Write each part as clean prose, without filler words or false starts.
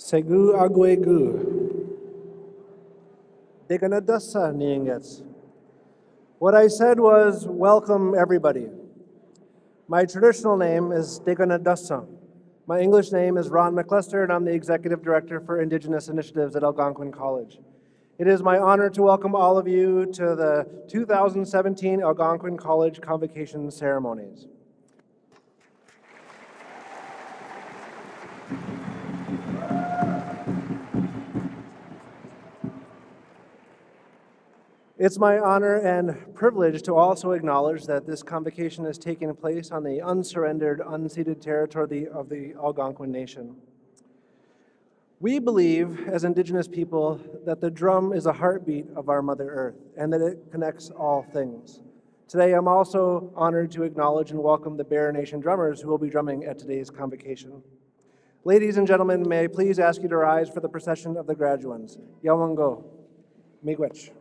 Segu agwegu. Deganadasa niingets. What I said was, welcome everybody. My traditional name is Deganadasa. My English name is Ron McClester, and I'm the Executive Director for Indigenous Initiatives at Algonquin College. It is my honor to welcome all of you to the 2017 Algonquin College Convocation ceremonies. It's my honor and privilege to also acknowledge that this convocation is taking place on the unsurrendered, unceded territory of the Algonquin Nation. We believe, as Indigenous people, that the drum is a heartbeat of our Mother Earth and that it connects all things. Today, I'm also honored to acknowledge and welcome the Bear Nation drummers who will be drumming at today's convocation. Ladies and gentlemen, may I please ask you to rise for the procession of the graduands. Yawango, Miigwech.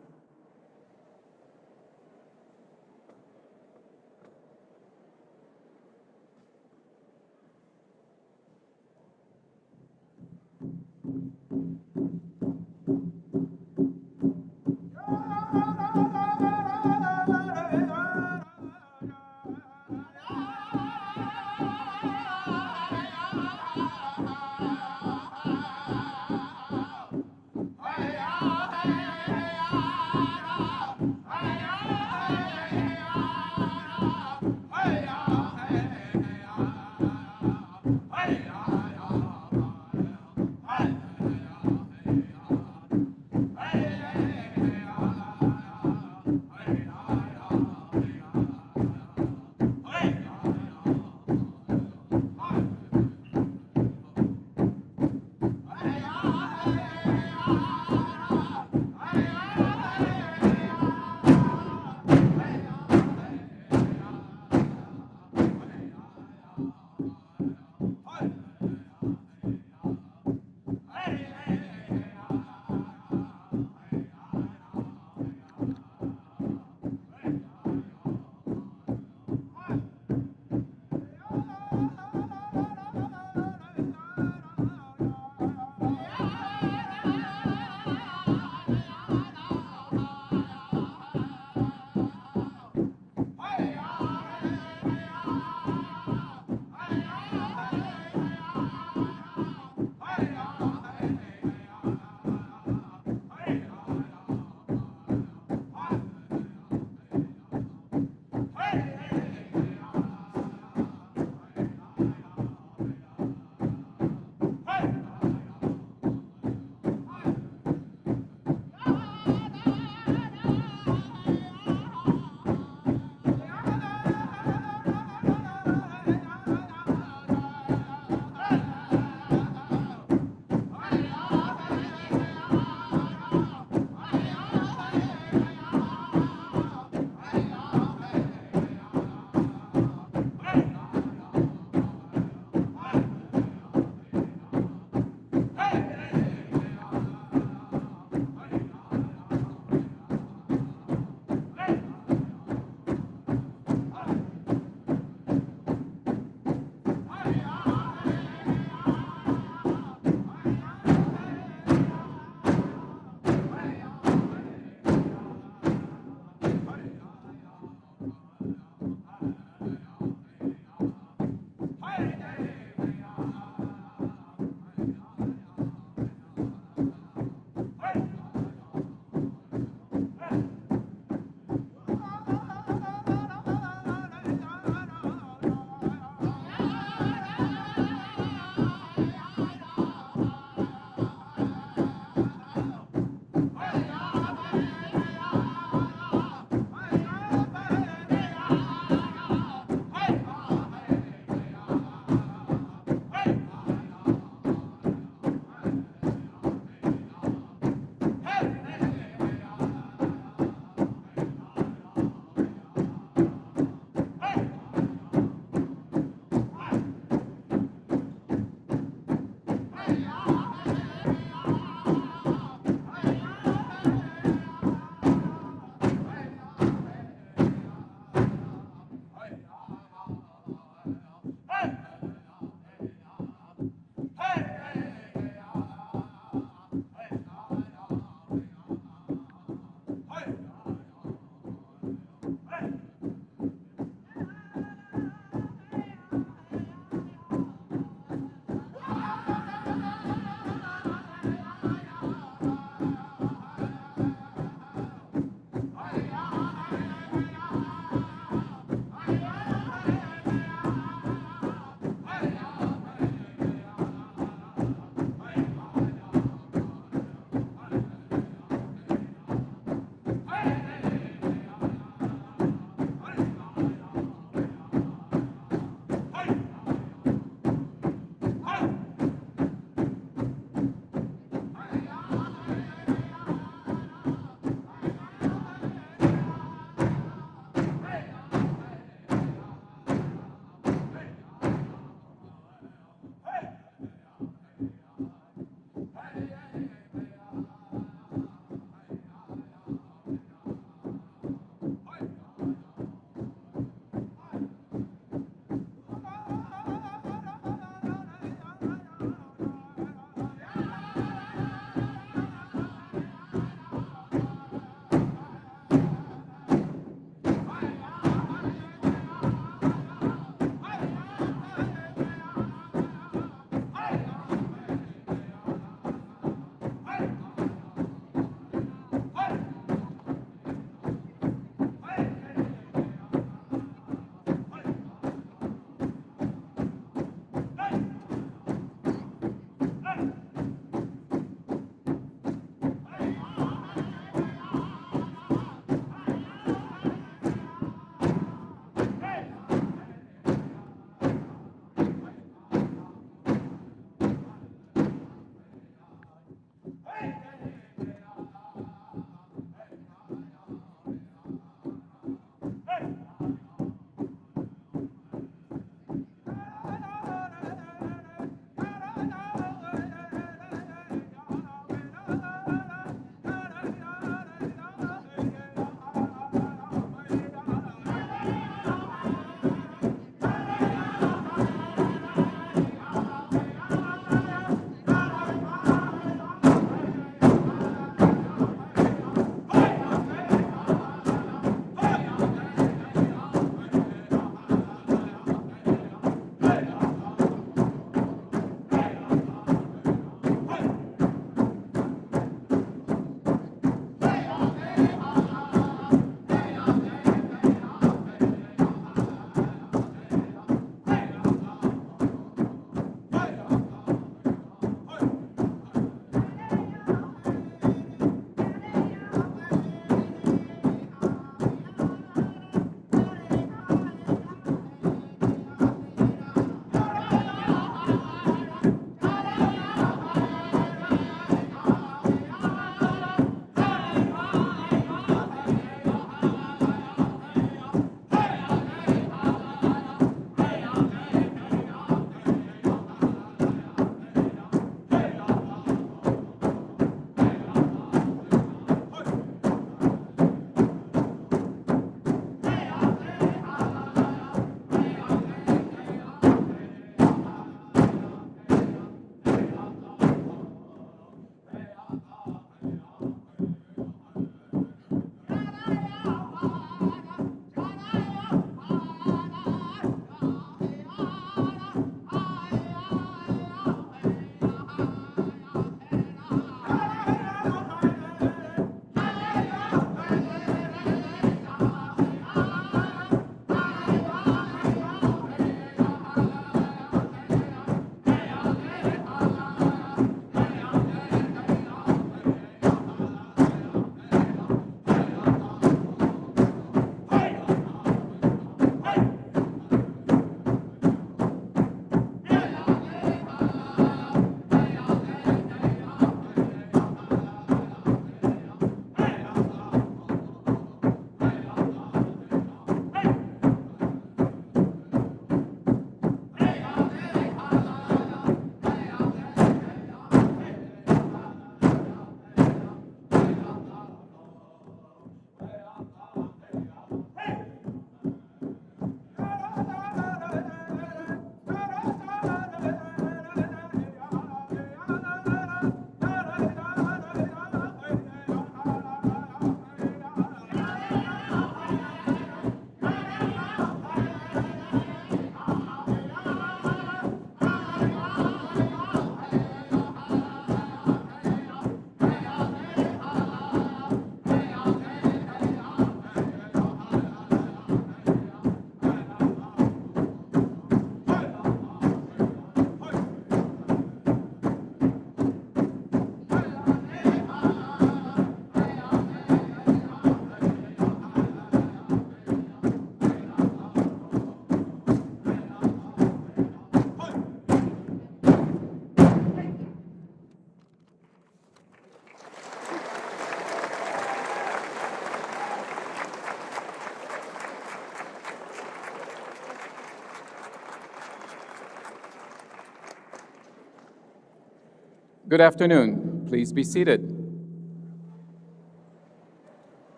Good afternoon. Please be seated.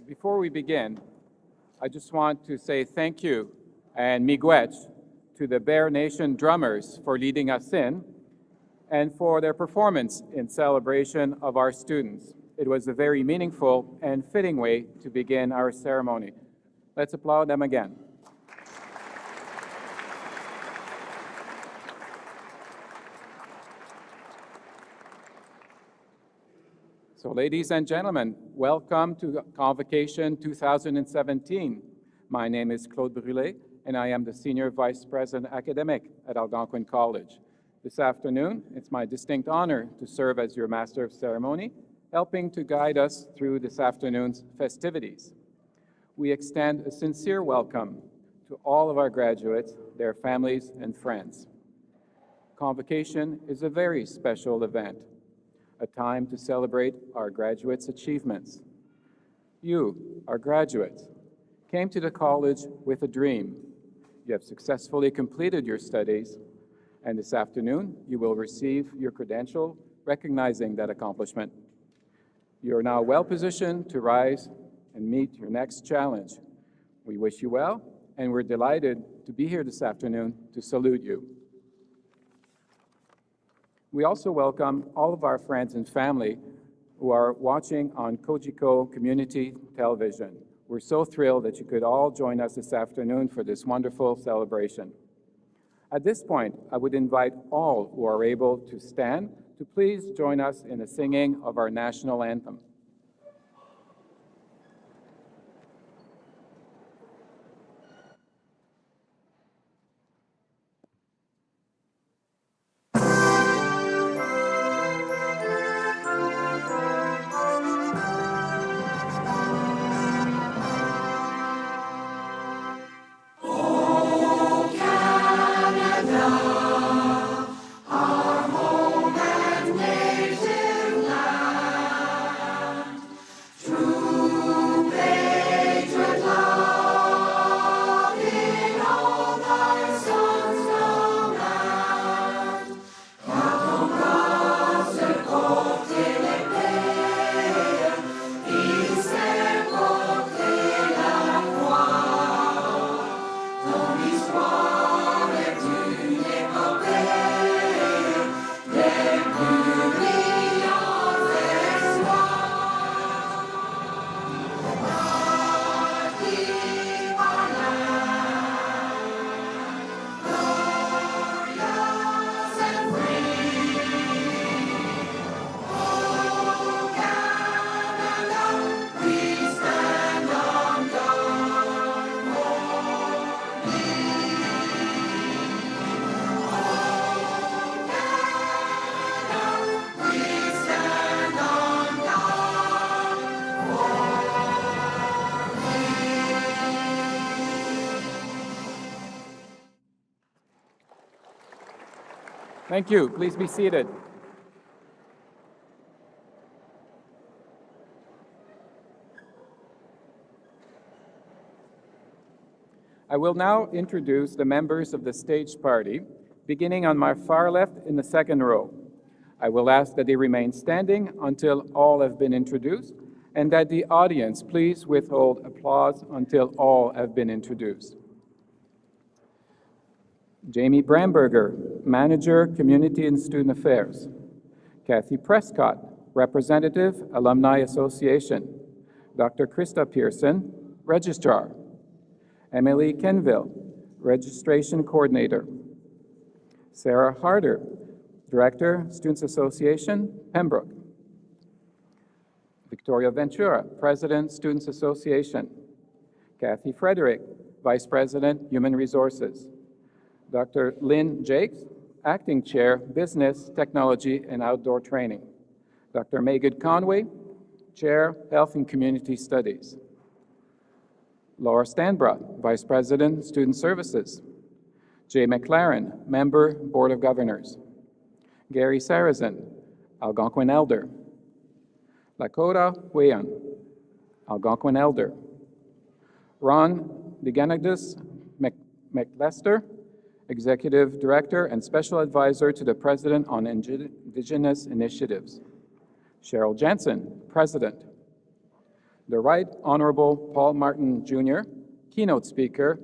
Before we begin, I just want to say thank you and miigwech to the Bear Nation drummers for leading us in and for their performance in celebration of our students. It was a very meaningful and fitting way to begin our ceremony. Let's applaud them again. So ladies and gentlemen, welcome to Convocation 2017. My name is Claude Brûlé, and I am the Senior Vice President Academic at Algonquin College. This afternoon, it's my distinct honor to serve as your Master of Ceremony, helping to guide us through this afternoon's festivities. We extend a sincere welcome to all of our graduates, their families, and friends. Convocation is a very special event, a time to celebrate our graduates' achievements. You, our graduates, came to the college with a dream. You have successfully completed your studies, and this afternoon you will receive your credential recognizing that accomplishment. You are now well positioned to rise and meet your next challenge. We wish you well, and we're delighted to be here this afternoon to salute you. We also welcome all of our friends and family who are watching on COGECO Community Television. We're so thrilled that you could all join us this afternoon for this wonderful celebration. At this point, I would invite all who are able to stand to please join us in the singing of our national anthem. Thank you. Please be seated. I will now introduce the members of the stage party, beginning on my far left in the second row. I will ask that they remain standing until all have been introduced, and that the audience please withhold applause until all have been introduced. Jamie Bramberger, Manager, Community and Student Affairs. Kathy Prescott, Representative, Alumni Association. Dr. Krista Pearson, Registrar. Emily Kenville, Registration Coordinator. Sarah Harder, Director, Students Association, Pembroke. Victoria Ventura, President, Students Association. Kathy Frederick, Vice President, Human Resources. Dr. Lynn Jakes, Acting Chair, Business, Technology, and Outdoor Training. Dr. Megan Conway, Chair, Health and Community Studies. Laura Stanbrough, Vice President, Student Services. Jay McLaren, Member, Board of Governors. Gary Sarrazin, Algonquin Elder. Lakota Weyan, Algonquin Elder. Ron DeGenadis McLester, Executive Director and Special Advisor to the President on Indigenous Initiatives. Cheryl Jensen, President. The Right Honorable Paul Martin Jr., Keynote Speaker,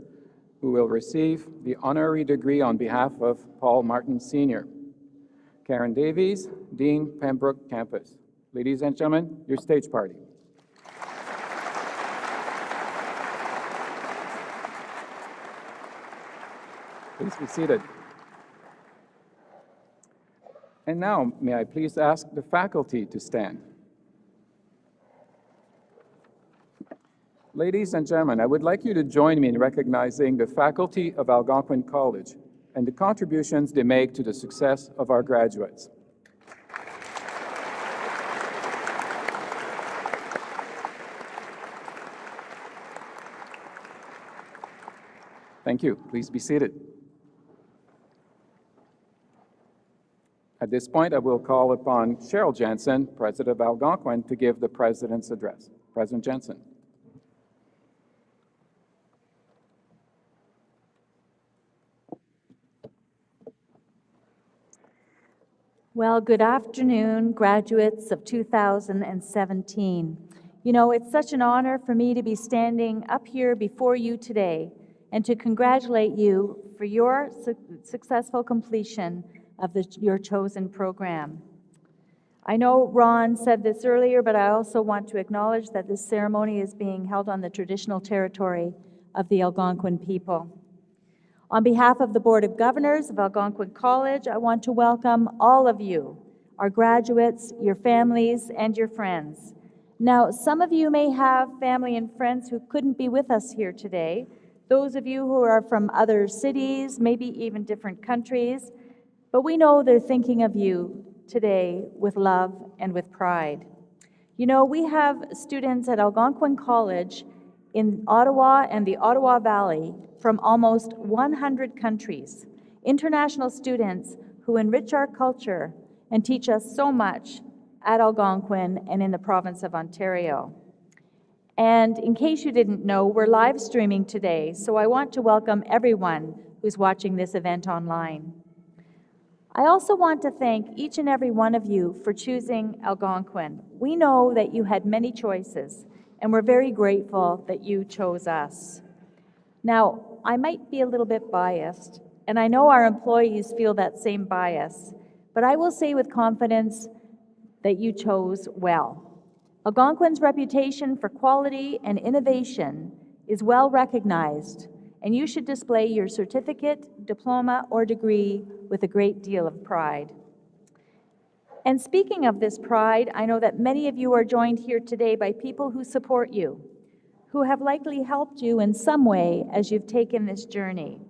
who will receive the honorary degree on behalf of Paul Martin Sr. Karen Davies, Dean, Pembroke Campus. Ladies and gentlemen, your stage party. Please be seated. And now, may I please ask the faculty to stand. Ladies and gentlemen, I would like you to join me in recognizing the faculty of Algonquin College and the contributions they make to the success of our graduates. Thank you. Please be seated. At this point, I will call upon Cheryl Jensen, President of Algonquin, to give the President's address. President Jensen. Well, good afternoon, graduates of 2017. You know, it's such an honor for me to be standing up here before you today and to congratulate you for your successful completion of your chosen program. I know Ron said this earlier, but I also want to acknowledge that this ceremony is being held on the traditional territory of the Algonquin people. On behalf of the Board of Governors of Algonquin College, I want to welcome all of you, our graduates, your families, and your friends. Now, some of you may have family and friends who couldn't be with us here today. Those of you who are from other cities, maybe even different countries, but we know they're thinking of you today with love and with pride. You know, we have students at Algonquin College in Ottawa and the Ottawa Valley from almost 100 countries, international students who enrich our culture and teach us so much at Algonquin and in the province of Ontario. And in case you didn't know, we're live streaming today, so I want to welcome everyone who's watching this event online. I also want to thank each and every one of you for choosing Algonquin. We know that you had many choices, and we're very grateful that you chose us. Now, I might be a little bit biased, and I know our employees feel that same bias, but I will say with confidence that you chose well. Algonquin's reputation for quality and innovation is well recognized, and you should display your certificate, diploma, or degree with a great deal of pride. And speaking of this pride, I know that many of you are joined here today by people who support you, who have likely helped you in some way as you've taken this journey,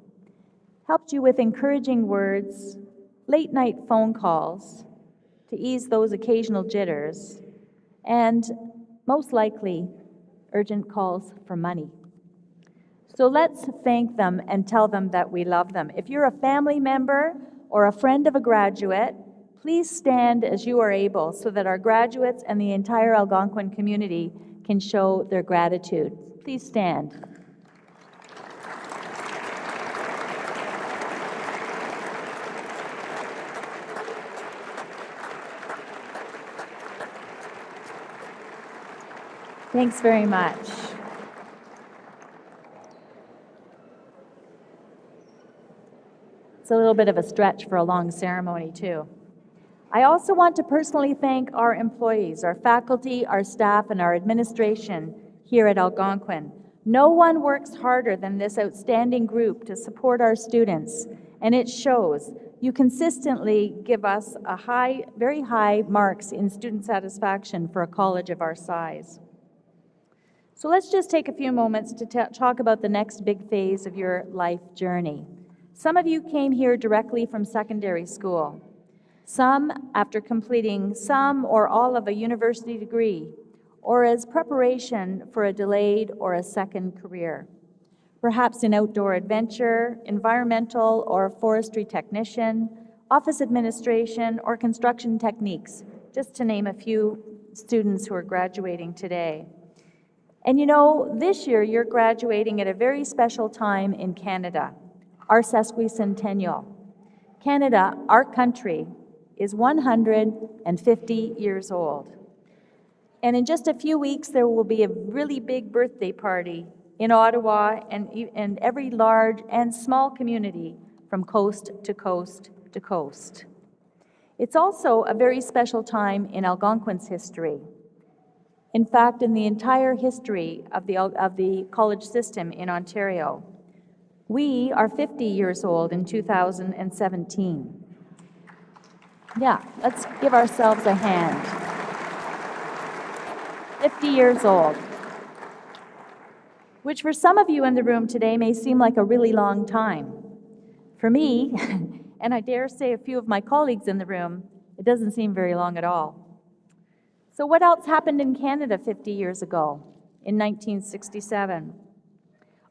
helped you with encouraging words, late-night phone calls to ease those occasional jitters, and most likely, urgent calls for money. So let's thank them and tell them that we love them. If you're a family member or a friend of a graduate, please stand as you are able so that our graduates and the entire Algonquin community can show their gratitude. Please stand. Thanks very much. It's a little bit of a stretch for a long ceremony, too. I also want to personally thank our employees, our faculty, our staff, and our administration here at Algonquin. No one works harder than this outstanding group to support our students, and it shows. You consistently give us very high marks in student satisfaction for a college of our size. So let's just take a few moments to talk about the next big phase of your life journey. Some of you came here directly from secondary school. Some after completing some or all of a university degree, or as preparation for a delayed or a second career. Perhaps in outdoor adventure, environmental or forestry technician, office administration, or construction techniques, just to name a few students who are graduating today. And you know, this year you're graduating at a very special time in Canada, our sesquicentennial. Canada, our country, is 150 years old. And in just a few weeks, there will be a really big birthday party in Ottawa and every large and small community from coast to coast to coast. It's also a very special time in Algonquin's history. In fact, in the entire history of the college system in Ontario. We are 50 years old in 2017. Yeah, let's give ourselves a hand. 50 years old, which for some of you in the room today may seem like a really long time. For me, and I dare say a few of my colleagues in the room, it doesn't seem very long at all. So what else happened in Canada 50 years ago, in 1967?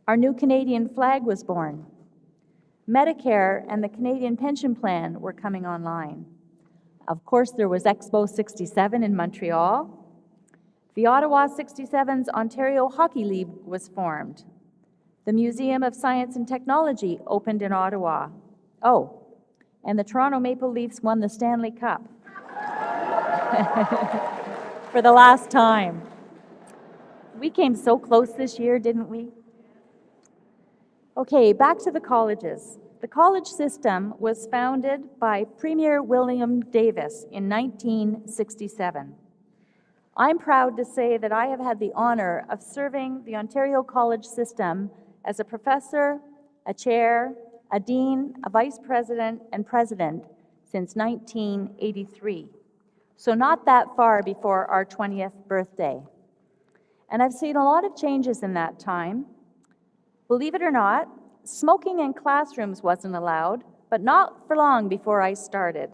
Our new Canadian flag was born. Medicare and the Canadian Pension Plan were coming online. Of course, there was Expo 67 in Montreal. The Ottawa 67's Ontario Hockey League was formed. The Museum of Science and Technology opened in Ottawa. Oh, and the Toronto Maple Leafs won the Stanley Cup for the last time. We came so close this year, didn't we? Okay, back to the colleges. The college system was founded by Premier William Davis in 1967. I'm proud to say that I have had the honor of serving the Ontario college system as a professor, a chair, a dean, a vice president, and president since 1983. So not that far before our 20th birthday. And I've seen a lot of changes in that time. Believe it or not, smoking in classrooms wasn't allowed, but not for long before I started.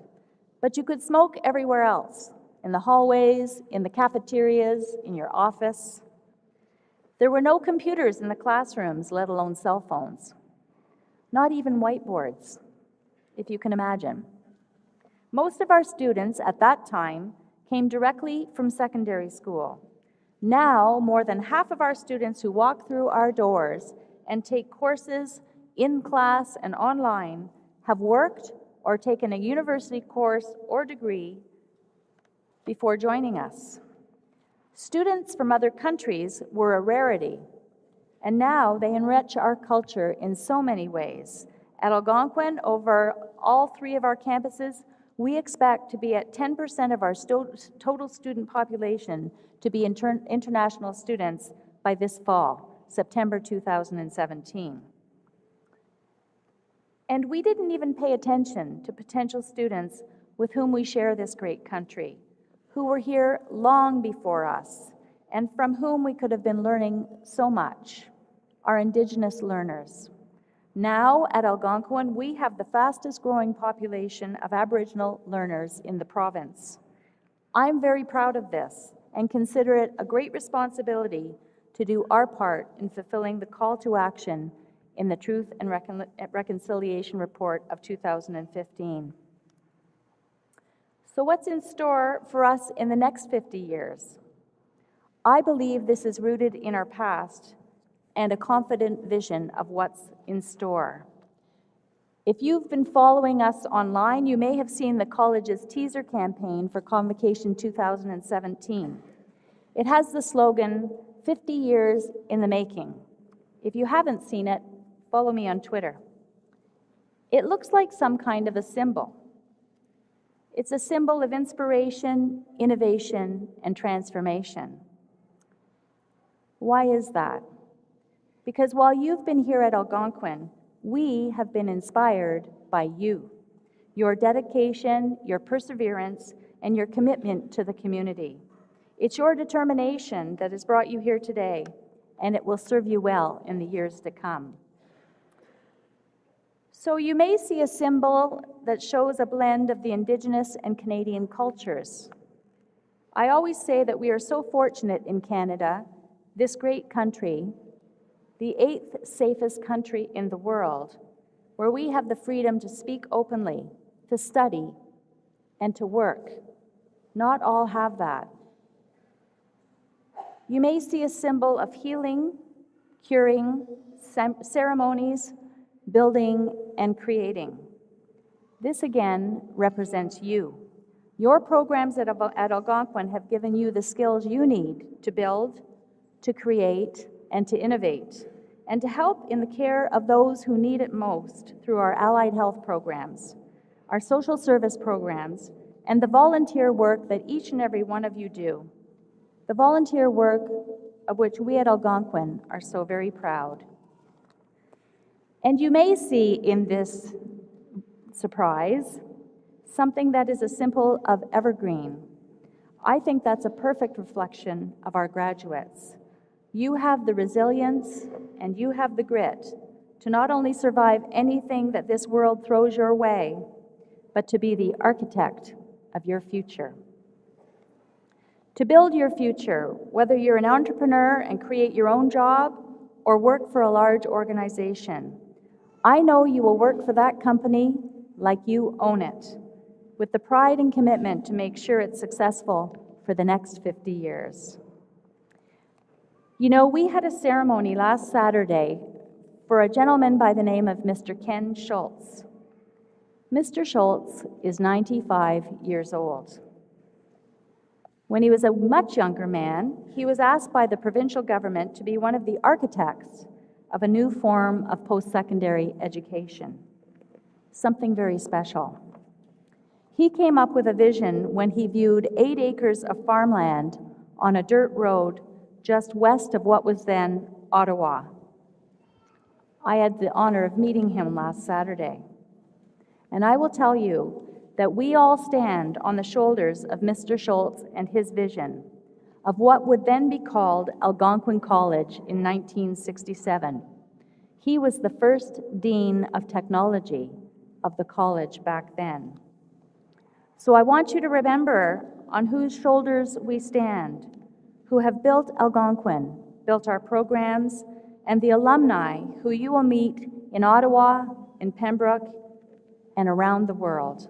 But you could smoke everywhere else. In the hallways, in the cafeterias, in your office. There were no computers in the classrooms, let alone cell phones. Not even whiteboards, if you can imagine. Most of our students at that time came directly from secondary school. Now, more than half of our students who walk through our doors and take courses in class and online have worked or taken a university course or degree before joining us. Students from other countries were a rarity, and now they enrich our culture in so many ways. At Algonquin, over all 3 of our campuses, we expect to be at 10% of our total student population to be international students by this fall, September 2017. And we didn't even pay attention to potential students with whom we share this great country, who were here long before us, and from whom we could have been learning so much, our Indigenous learners. Now, at Algonquin, we have the fastest growing population of Aboriginal learners in the province. I'm very proud of this and consider it a great responsibility to do our part in fulfilling the call to action in the Truth and Reconciliation Report of 2015. So what's in store for us in the next 50 years? I believe this is rooted in our past and a confident vision of what's in store. If you've been following us online, you may have seen the college's teaser campaign for Convocation 2017. It has the slogan, 50 years in the making. If you haven't seen it, follow me on Twitter. It looks like some kind of a symbol. It's a symbol of inspiration, innovation, and transformation. Why is that? Because while you've been here at Algonquin, we have been inspired by you, your dedication, your perseverance, and your commitment to the community. It's your determination that has brought you here today, and it will serve you well in the years to come. So you may see a symbol that shows a blend of the Indigenous and Canadian cultures. I always say that we are so fortunate in Canada, this great country, the 8th safest country in the world, where we have the freedom to speak openly, to study, and to work. Not all have that. You may see a symbol of healing, curing, ceremonies, building, and creating. This again represents you. Your programs at Algonquin have given you the skills you need to build, to create, and to innovate, and to help in the care of those who need it most through our allied health programs, our social service programs, and the volunteer work that each and every one of you do. The volunteer work of which we at Algonquin are so very proud. And you may see in this surprise something that is a symbol of evergreen. I think that's a perfect reflection of our graduates. You have the resilience and you have the grit to not only survive anything that this world throws your way, but to be the architect of your future. To build your future, whether you're an entrepreneur and create your own job or work for a large organization, I know you will work for that company like you own it, with the pride and commitment to make sure it's successful for the next 50 years. You know, we had a ceremony last Saturday for a gentleman by the name of Mr. Ken Schultz. Mr. Schultz is 95 years old. When he was a much younger man, he was asked by the provincial government to be one of the architects of a new form of post-secondary education, something very special. He came up with a vision when he viewed 8 acres of farmland on a dirt road just west of what was then Ottawa. I had the honor of meeting him last Saturday. And I will tell you that we all stand on the shoulders of Mr. Schultz and his vision of what would then be called Algonquin College in 1967. He was the first dean of technology of the college back then. So I want you to remember on whose shoulders we stand, who have built Algonquin, built our programs, and the alumni who you will meet in Ottawa, in Pembroke, and around the world.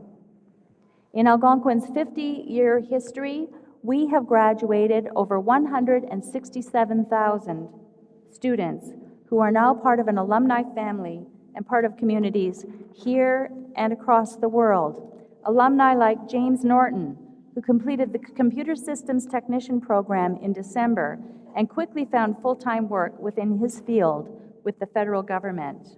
In Algonquin's 50-year history, we have graduated over 167,000 students who are now part of an alumni family and part of communities here and across the world. Alumni like James Norton, who completed the Computer Systems Technician program in December and quickly found full-time work within his field with the federal government.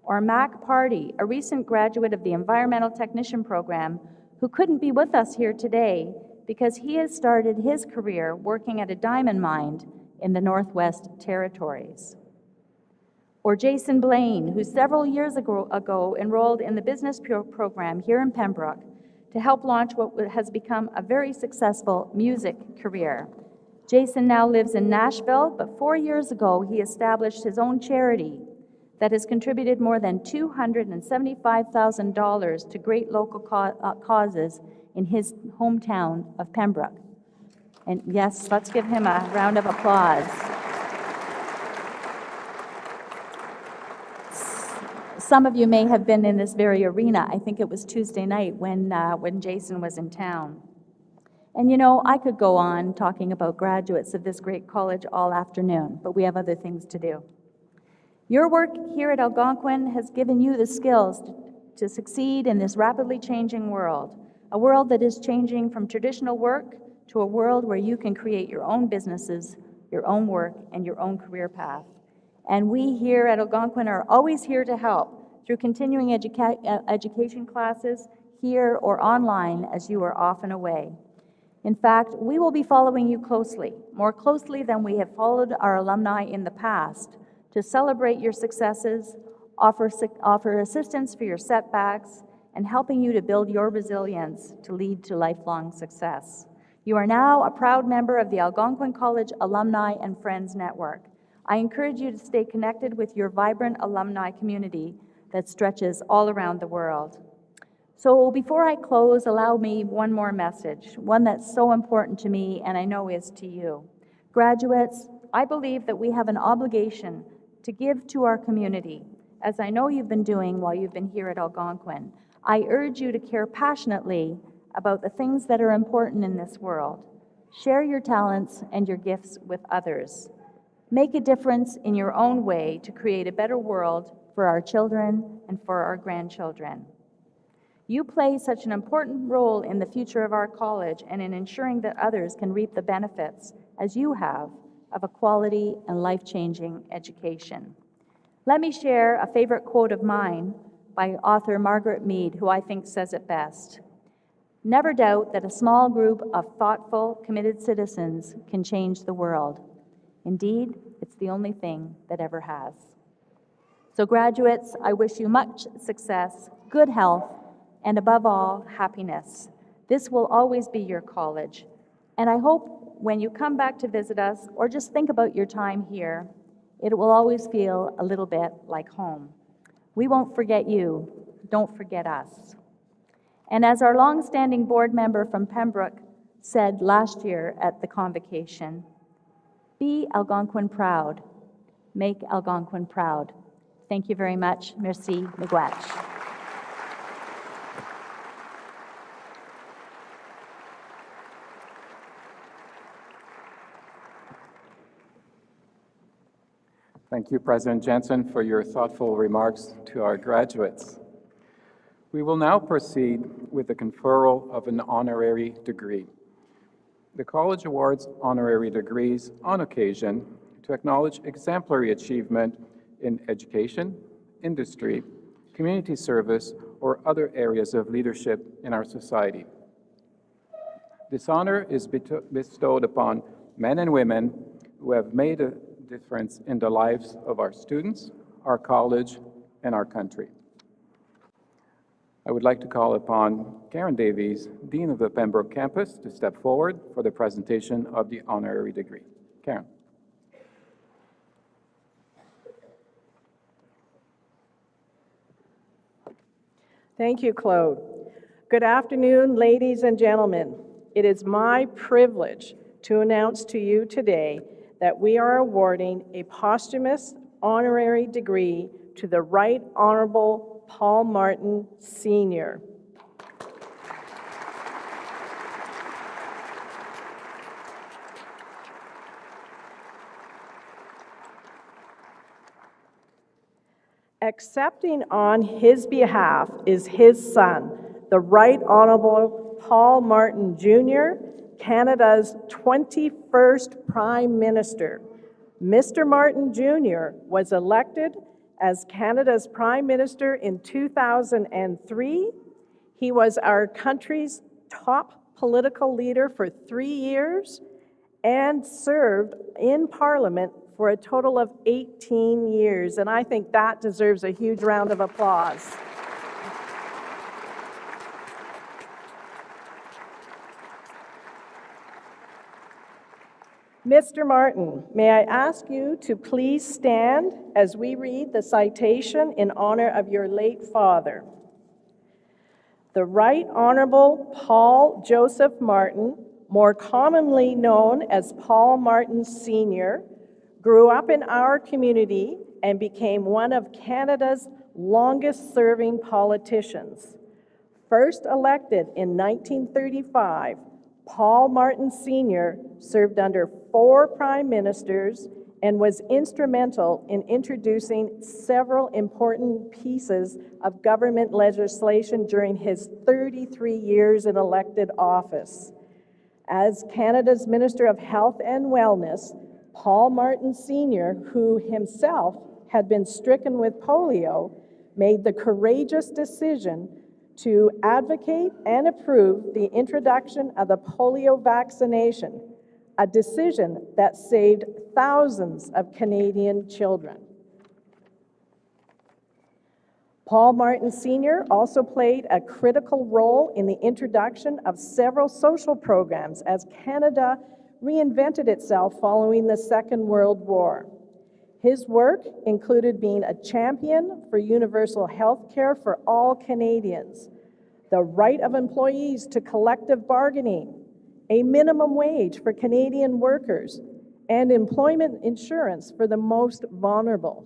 Or Mac Party, a recent graduate of the Environmental Technician program, who couldn't be with us here today because he has started his career working at a diamond mine in the Northwest Territories. Or Jason Blaine, who several years ago enrolled in the business program here in Pembroke to help launch what has become a very successful music career. Jason now lives in Nashville, but 4 years ago he established his own charity that has contributed more than $275,000 to great local causes in his hometown of Pembroke. And yes, let's give him a round of applause. Some of you may have been in this very arena. I think it was Tuesday night when Jason was in town. And you know, I could go on talking about graduates of this great college all afternoon, but we have other things to do. Your work here at Algonquin has given you the skills to succeed in this rapidly changing world, a world that is changing from traditional work to a world where you can create your own businesses, your own work, and your own career path. And we here at Algonquin are always here to help through continuing education classes here or online as you are often away. In fact, we will be following you closely, more closely than we have followed our alumni in the past, to celebrate your successes, offer assistance for your setbacks, and helping you to build your resilience to lead to lifelong success. You are now a proud member of the Algonquin College Alumni and Friends Network. I encourage you to stay connected with your vibrant alumni community that stretches all around the world. So before I close, allow me one more message, one that's so important to me and I know is to you. Graduates, I believe that we have an obligation to give to our community, as I know you've been doing while you've been here at Algonquin. I urge you to care passionately about the things that are important in this world. Share your talents and your gifts with others. Make a difference in your own way to create a better world for our children and for our grandchildren. You play such an important role in the future of our college and in ensuring that others can reap the benefits, as you have, of a quality and life-changing education. Let me share a favorite quote of mine by author Margaret Mead, who I think says it best. Never doubt that a small group of thoughtful, committed citizens can change the world. Indeed, it's the only thing that ever has. So graduates, I wish you much success, good health, and above all, happiness. This will always be your college. And I hope when you come back to visit us, or just think about your time here, it will always feel a little bit like home. We won't forget you. Don't forget us. And as our long-standing board member from Pembroke said last year at the Convocation, be Algonquin proud. Make Algonquin proud. Thank you very much. Merci, miigwech. Thank you, President Jensen, for your thoughtful remarks to our graduates. We will now proceed with the conferral of an honorary degree. The college awards honorary degrees on occasion to acknowledge exemplary achievement in education, industry, community service, or other areas of leadership in our society. This honor is bestowed upon men and women who have made a difference in the lives of our students, our college, and our country. I would like to call upon Karen Davies, Dean of the Pembroke campus, to step forward for the presentation of the honorary degree. Karen. Thank you, Claude. Good afternoon, ladies and gentlemen. It is my privilege to announce to you today that we are awarding a posthumous honorary degree to the Right Honorable Paul Martin, Sr. Accepting on his behalf is his son, the Right Honorable Paul Martin, Jr., Canada's 21st Prime Minister. Mr. Martin, Jr. was elected as Canada's Prime Minister in 2003. He was our country's top political leader for 3 years and served in Parliament for a total of 18 years. And I think that deserves a huge round of applause. Mr. Martin, may I ask you to please stand as we read the citation in honor of your late father. The Right Honorable Paul Joseph Martin, more commonly known as Paul Martin Sr., grew up in our community and became one of Canada's longest-serving politicians. First elected in 1935, Paul Martin Sr. served under 4 prime ministers and was instrumental in introducing several important pieces of government legislation during his 33 years in elected office. As Canada's Minister of Health and Wellness, Paul Martin Sr., who himself had been stricken with polio, made the courageous decision to advocate and approve the introduction of the polio vaccination, a decision that saved thousands of Canadian children. Paul Martin Sr. also played a critical role in the introduction of several social programs as Canada reinvented itself following the Second World War. His work included being a champion for universal health care for all Canadians, the right of employees to collective bargaining, a minimum wage for Canadian workers, and employment insurance for the most vulnerable.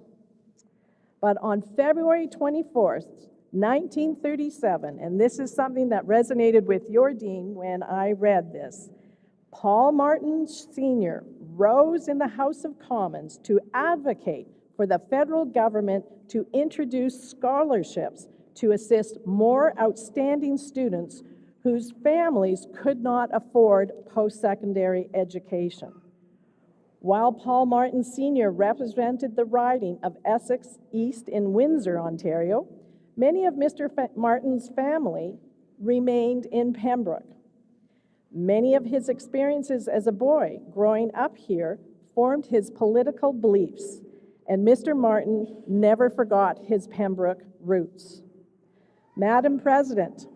But on February 24th, 1937, and this is something that resonated with your dean when I read this, Paul Martin Sr. rose in the House of Commons to advocate for the federal government to introduce scholarships to assist more outstanding students whose families could not afford post-secondary education. While Paul Martin Sr. represented the riding of Essex East in Windsor, Ontario, many of Mr. Martin's family remained in Pembroke. Many of his experiences as a boy growing up here formed his political beliefs, and Mr. Martin never forgot his Pembroke roots. Madam President,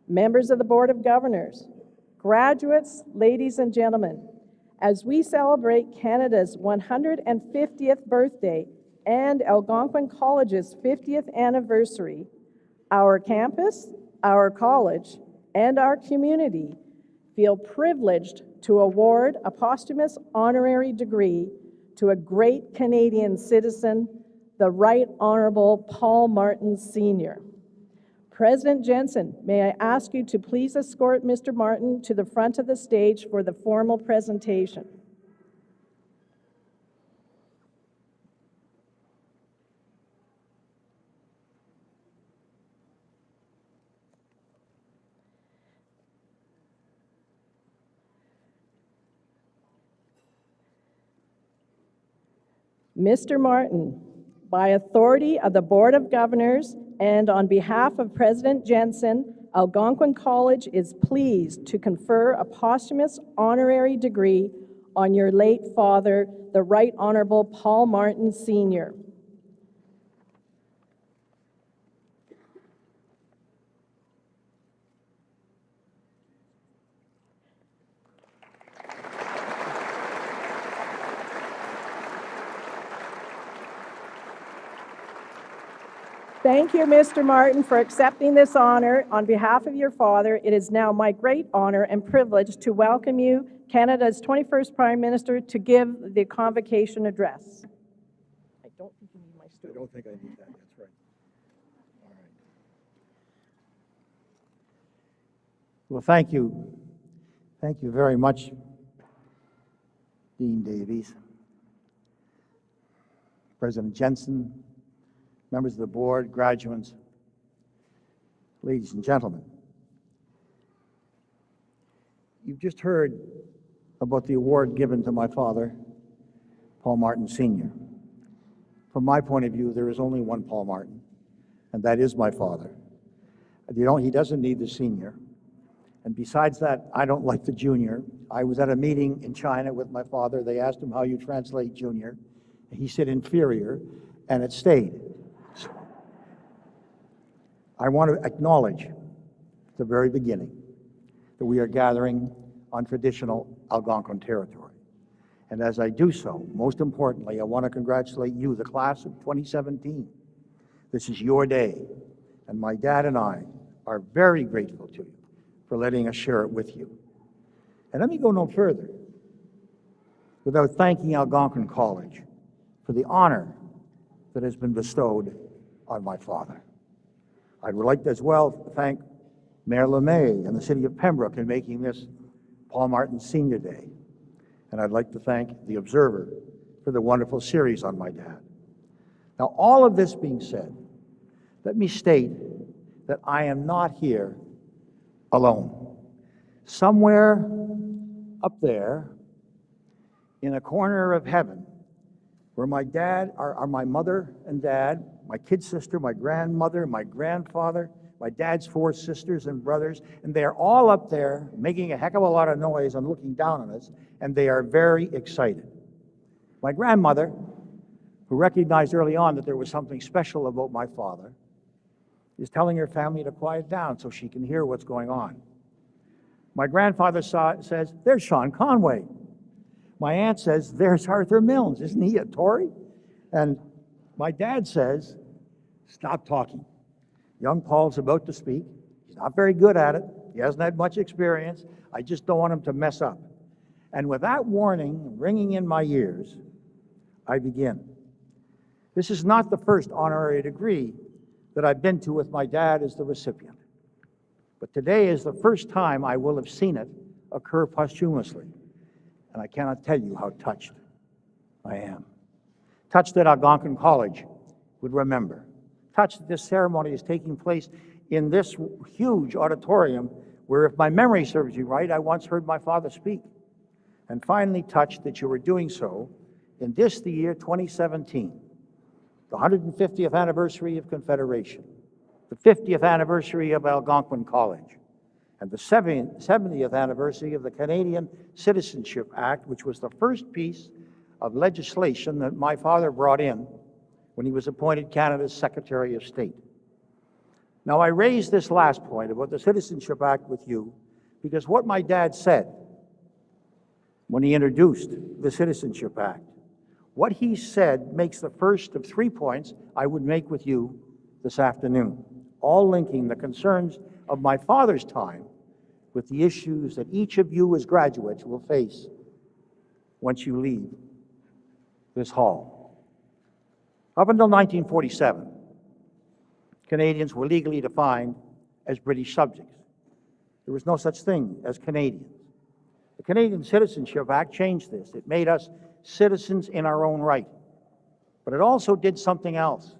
members of the Board of Governors, graduates, ladies and gentlemen, as we celebrate Canada's 150th birthday and Algonquin College's 50th anniversary, our campus, our college, and our community feel privileged to award a posthumous honorary degree to a great Canadian citizen, the Right Honorable Paul Martin Sr. President Jensen, may I ask you to please escort Mr. Martin to the front of the stage for the formal presentation. Mr. Martin, by authority of the Board of Governors and on behalf of President Jensen, Algonquin College is pleased to confer a posthumous honorary degree on your late father, the Right Honorable Paul Martin Sr. Thank you, Mr. Martin, for accepting this honor. On behalf of your father, it is now my great honor and privilege to welcome you, Canada's 21st Prime Minister, to give the Convocation address. I don't think you need my stool. I don't think I need that, that's right. All right. Well, thank you. Thank you very much, Dean Davies, President Jensen, members of the board, graduates, ladies and gentlemen. You've just heard about the award given to my father, Paul Martin Sr. From my point of view, there is only one Paul Martin, and that is my father. He doesn't need the senior. And besides that, I don't like the junior. I was at a meeting in China with my father. They asked him how you translate junior. He said inferior, and it stayed. I want to acknowledge at the very beginning that we are gathering on traditional Algonquin territory. And as I do so, most importantly, I want to congratulate you, the class of 2017. This is your day, and my dad and I are very grateful to you for letting us share it with you. And let me go no further without thanking Algonquin College for the honor that has been bestowed on my father. I would like to as well thank Mayor LeMay and the City of Pembroke in making this Paul Martin Senior Day. And I'd like to thank the Observer for the wonderful series on my dad. Now, all of this being said, let me state that I am not here alone. Somewhere up there in a corner of heaven, where my dad are my mother and dad, my kid sister, my grandmother, my grandfather, my dad's 4 sisters and brothers, and they are all up there making a heck of a lot of noise and looking down on us, and they are very excited. My grandmother, who recognized early on that there was something special about my father, is telling her family to quiet down so she can hear what's going on. My grandfather says, "There's Sean Conway." My aunt says, "There's Arthur Milnes. Isn't he a Tory?" And my dad says, "Stop talking. Young Paul's about to speak. He's not very good at it. He hasn't had much experience. I just don't want him to mess up." And with that warning ringing in my ears, I begin. This is not the first honorary degree that I've been to with my dad as the recipient. But today is the first time I will have seen it occur posthumously, and I cannot tell you how touched I am. Touched that Algonquin College would remember. Touched that this ceremony is taking place in this huge auditorium where, if my memory serves me right, I once heard my father speak. And finally touched that you were doing so in this, the year 2017, the 150th anniversary of Confederation, the 50th anniversary of Algonquin College, and the 70th anniversary of the Canadian Citizenship Act, which was the first piece of legislation that my father brought in when he was appointed Canada's Secretary of State. Now, I raise this last point about the Citizenship Act with you because what my dad said when he introduced the Citizenship Act, what he said makes the first of 3 points I would make with you this afternoon, all linking the concerns of my father's time with the issues that each of you as graduates will face once you leave this hall. Up until 1947, Canadians were legally defined as British subjects. There was no such thing as Canadians. The Canadian Citizenship Act changed this. It made us citizens in our own right. But it also did something else.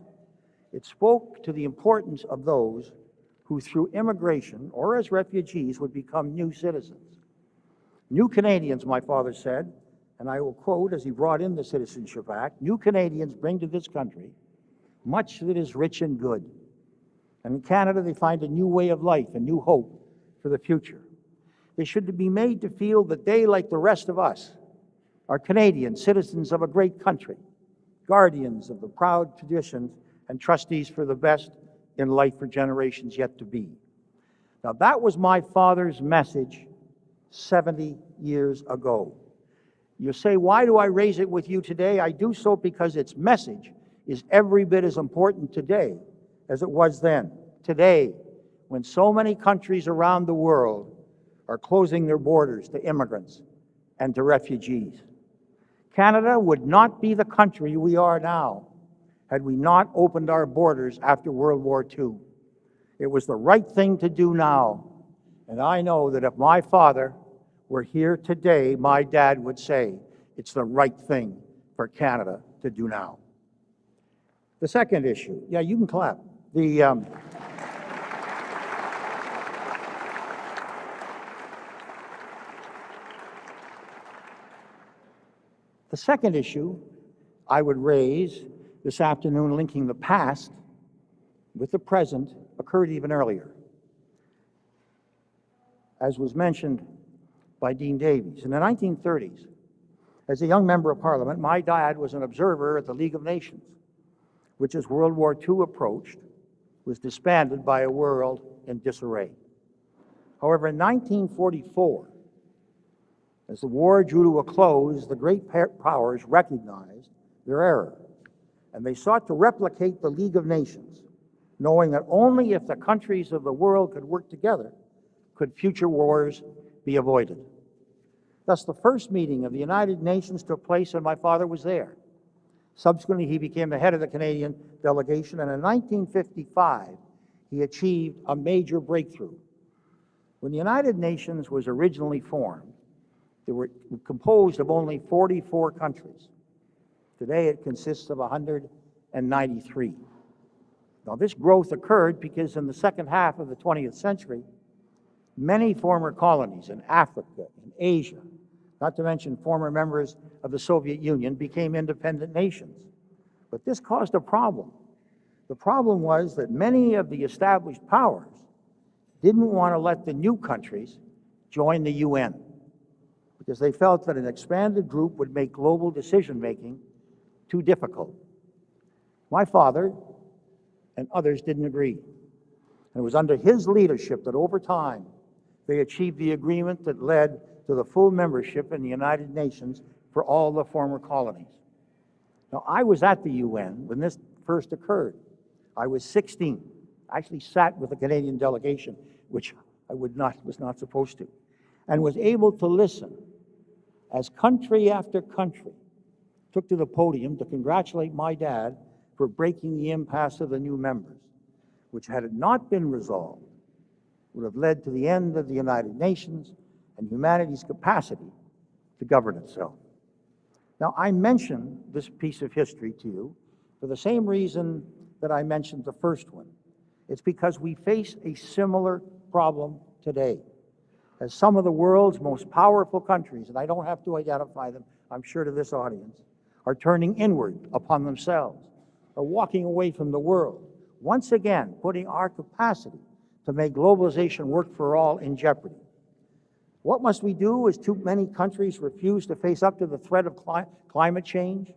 It spoke to the importance of those who, through immigration or as refugees, would become new citizens. New Canadians, my father said, and I will quote as he brought in the Citizenship Act, "New Canadians bring to this country much that is rich and good. And in Canada, they find a new way of life, a new hope for the future. They should be made to feel that they, like the rest of us, are Canadian citizens of a great country, guardians of the proud traditions, and trustees for the best in life for generations yet to be." Now, that was my father's message 70 years ago. You say, why do I raise it with you today? I do so because its message is every bit as important today as it was then. Today, when so many countries around the world are closing their borders to immigrants and to refugees. Canada would not be the country we are now had we not opened our borders after World War II. It was the right thing to do now, and I know that if my father were here today, my dad would say it's the right thing for Canada to do now. The second issue, yeah, you can clap. The second issue I would raise this afternoon, linking the past with the present, occurred even earlier. As was mentioned by Dean Davies, in the 1930s, as a young member of Parliament, my dad was an observer at the League of Nations, which as World War II approached, was disbanded by a world in disarray. However, in 1944, as the war drew to a close, the great powers recognized their error, and they sought to replicate the League of Nations, knowing that only if the countries of the world could work together could future wars be avoided. Thus, the first meeting of the United Nations took place, and my father was there. Subsequently, he became the head of the Canadian delegation, and in 1955, he achieved a major breakthrough. When the United Nations was originally formed, they were composed of only 44 countries. Today, it consists of 193. Now, this growth occurred because in the second half of the 20th century, many former colonies in Africa and Asia, not to mention former members of the Soviet Union, became independent nations. But this caused a problem. The problem was that many of the established powers didn't want to let the new countries join the UN because they felt that an expanded group would make global decision-making too difficult. My father and others didn't agree. And it was under his leadership that over time they achieved the agreement that led to the full membership in the United Nations for all the former colonies. Now, I was at the UN when this first occurred. I was 16. I actually sat with the Canadian delegation, which I was not supposed to, and was able to listen as country after country took to the podium to congratulate my dad for breaking the impasse of the new members, which had it not been resolved, would have led to the end of the United Nations and humanity's capacity to govern itself. Now, I mention this piece of history to you for the same reason that I mentioned the first one. It's because we face a similar problem today. As some of the world's most powerful countries, and I don't have to identify them, I'm sure, to this audience, are turning inward upon themselves, are walking away from the world, once again putting our capacity to make globalization work for all in jeopardy. What must we do as too many countries refuse to face up to the threat of climate change,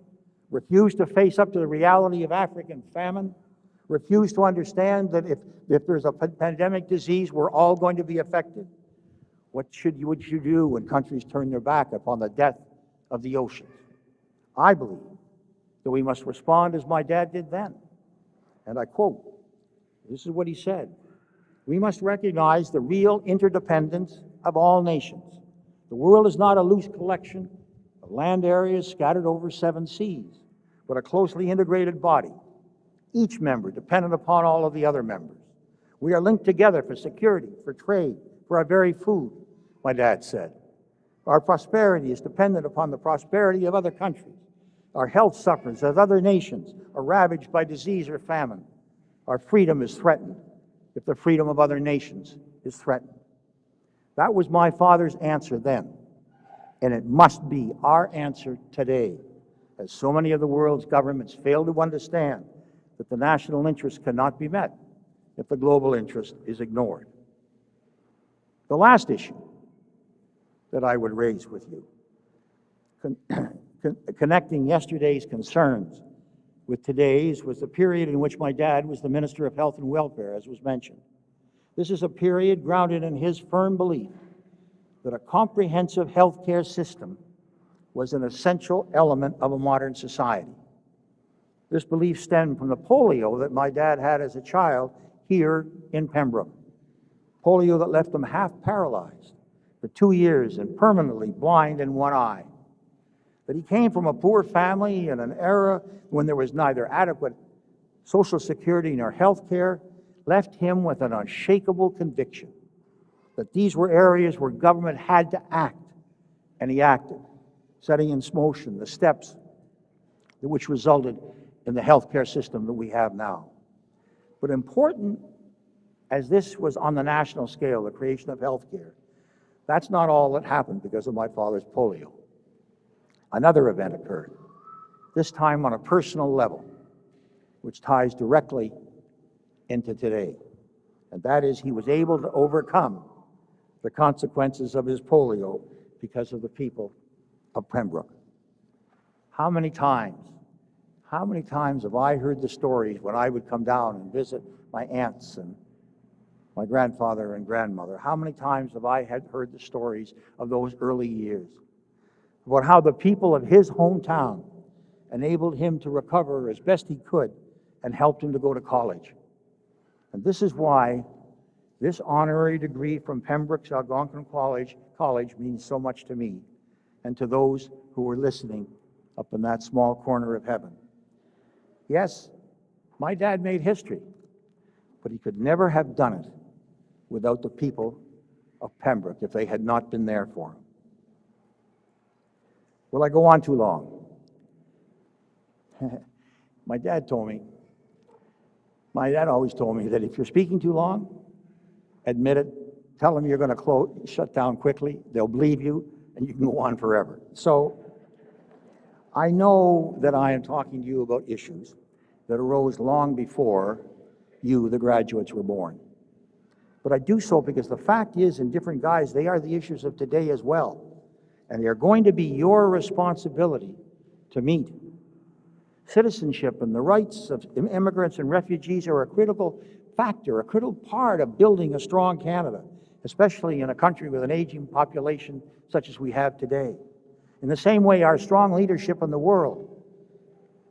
refuse to face up to the reality of African famine, refuse to understand that if there's a pandemic disease, we're all going to be affected? What should you do when countries turn their back upon the death of the oceans? I believe that we must respond as my dad did then. And I quote, this is what he said: "We must recognize the real interdependence of all nations. The world is not a loose collection of land areas scattered over 7 seas, but a closely integrated body, each member dependent upon all of the other members. We are linked together for security, for trade, for our very food," my dad said. "Our prosperity is dependent upon the prosperity of other countries. Our health suffers as other nations are ravaged by disease or famine. Our freedom is threatened if the freedom of other nations is threatened." That was my father's answer then, and it must be our answer today, as so many of the world's governments fail to understand that the national interest cannot be met if the global interest is ignored. The last issue that I would raise with you, connecting yesterday's concerns with today's, was the period in which my dad was the Minister of Health and Welfare, as was mentioned. This is a period grounded in his firm belief that a comprehensive health care system was an essential element of a modern society. This belief stemmed from the polio that my dad had as a child here in Pembroke. Polio that left him half paralyzed for 2 years and permanently blind in one eye. That he came from a poor family in an era when there was neither adequate Social Security nor health care left him with an unshakable conviction that these were areas where government had to act, and he acted, setting in motion the steps which resulted in the healthcare system that we have now. But important as this was on the national scale, the creation of healthcare, that's not all that happened because of my father's polio. Another event occurred, this time on a personal level, which ties directly into today. And that is, he was able to overcome the consequences of his polio because of the people of Pembroke. How many times have I heard the stories when I would come down and visit my aunts and my grandfather and grandmother? How many times have I heard the stories of those early years about how the people of his hometown enabled him to recover as best he could and helped him to go to college? And this is why this honorary degree from Pembroke's Algonquin College means so much to me and to those who were listening up in that small corner of heaven. Yes, my dad made history, but he could never have done it without the people of Pembroke if they had not been there for him. Will I go on too long? My dad always told me that if you're speaking too long, admit it, tell them you're going to shut down quickly, they'll believe you, and you can go on forever. So I know that I am talking to you about issues that arose long before you, the graduates, were born. But I do so because the fact is, in different guise, they are the issues of today as well. And they are going to be your responsibility to meet. Citizenship and the rights of immigrants and refugees are a critical factor, a critical part of building a strong Canada, especially in a country with an aging population such as we have today. In the same way, our strong leadership in the world,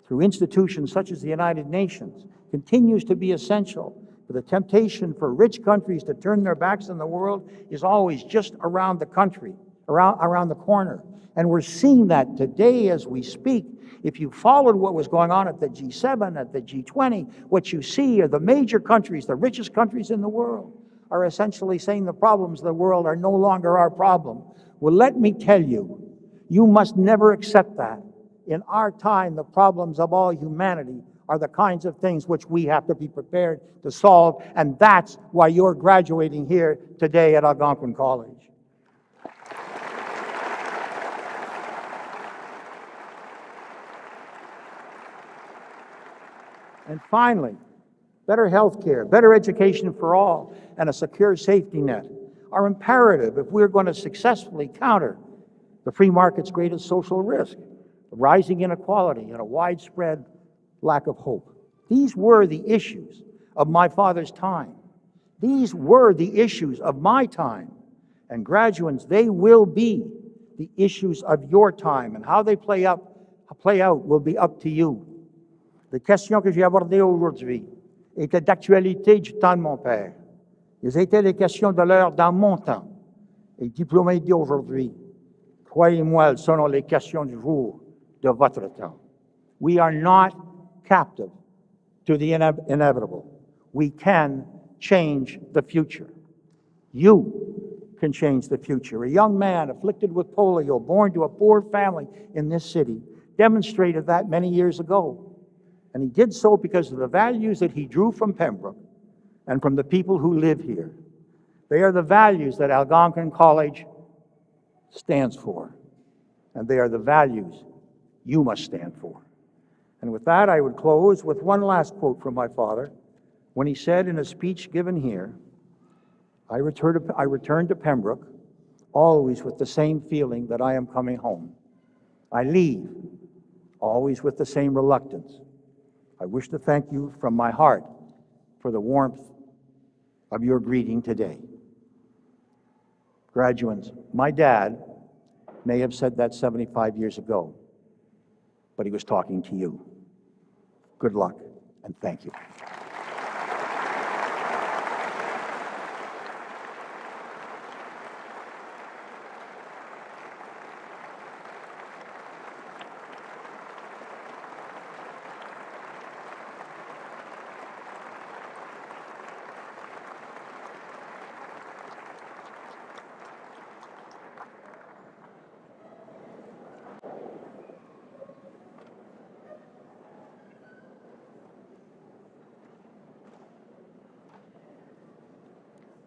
through institutions such as the United Nations, continues to be essential. But the temptation for rich countries to turn their backs on the world is always just around the country, around the corner. And we're seeing that today as we speak. If you followed what was going on at the G7, at the G20, what you see are the major countries, the richest countries in the world, are essentially saying the problems of the world are no longer our problem. Well, let me tell you, you must never accept that. In our time, the problems of all humanity are the kinds of things which we have to be prepared to solve, and that's why you're graduating here today at Algonquin College. And finally, better health care, better education for all, and a secure safety net are imperative if we're going to successfully counter the free market's greatest social risk, rising inequality and a widespread lack of hope. These were the issues of my father's time. These were the issues of my time. And graduates, they will be the issues of your time, and how they play out will be up to you. Les questions que j'ai abordées aujourd'hui étaient d'actualité du temps de mon père. Elles étaient les questions de l'heure dans mon temps. Et diplômé d'aujourd'hui, croyez-moi, elles seront les questions du jour de votre temps. We are not captive to the inevitable. We can change the future. You can change the future. A young man afflicted with polio, born to a poor family in this city, demonstrated that many years ago. And he did so because of the values that he drew from Pembroke and from the people who live here. They are the values that Algonquin College stands for, and they are the values you must stand for. And with that, I would close with one last quote from my father when he said in a speech given here, I return to Pembroke always with the same feeling that I am coming home. I leave always with the same reluctance. I wish to thank you from my heart for the warmth of your greeting today. Graduates, my dad may have said that 75 years ago, but he was talking to you. Good luck, and thank you.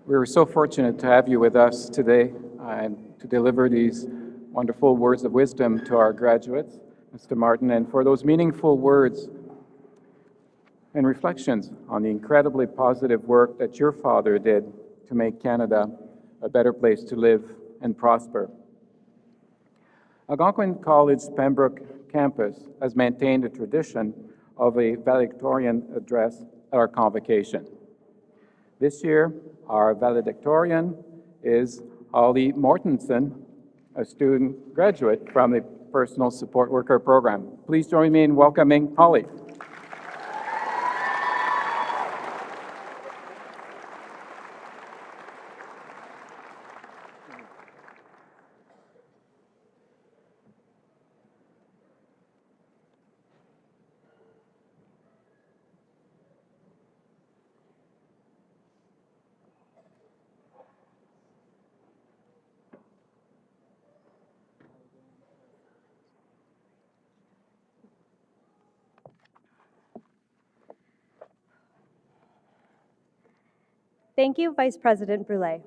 We're so fortunate to have you with us today and to deliver these wonderful words of wisdom to our graduates, Mr. Martin, and for those meaningful words and reflections on the incredibly positive work that your father did to make Canada a better place to live and prosper. Algonquin College Pembroke campus has maintained a tradition of a valedictorian address at our convocation. This year, our valedictorian is Holly Mortensen, a student graduate from the Personal Support Worker Program. Please join me in welcoming Holly. Thank you, Vice President Brule.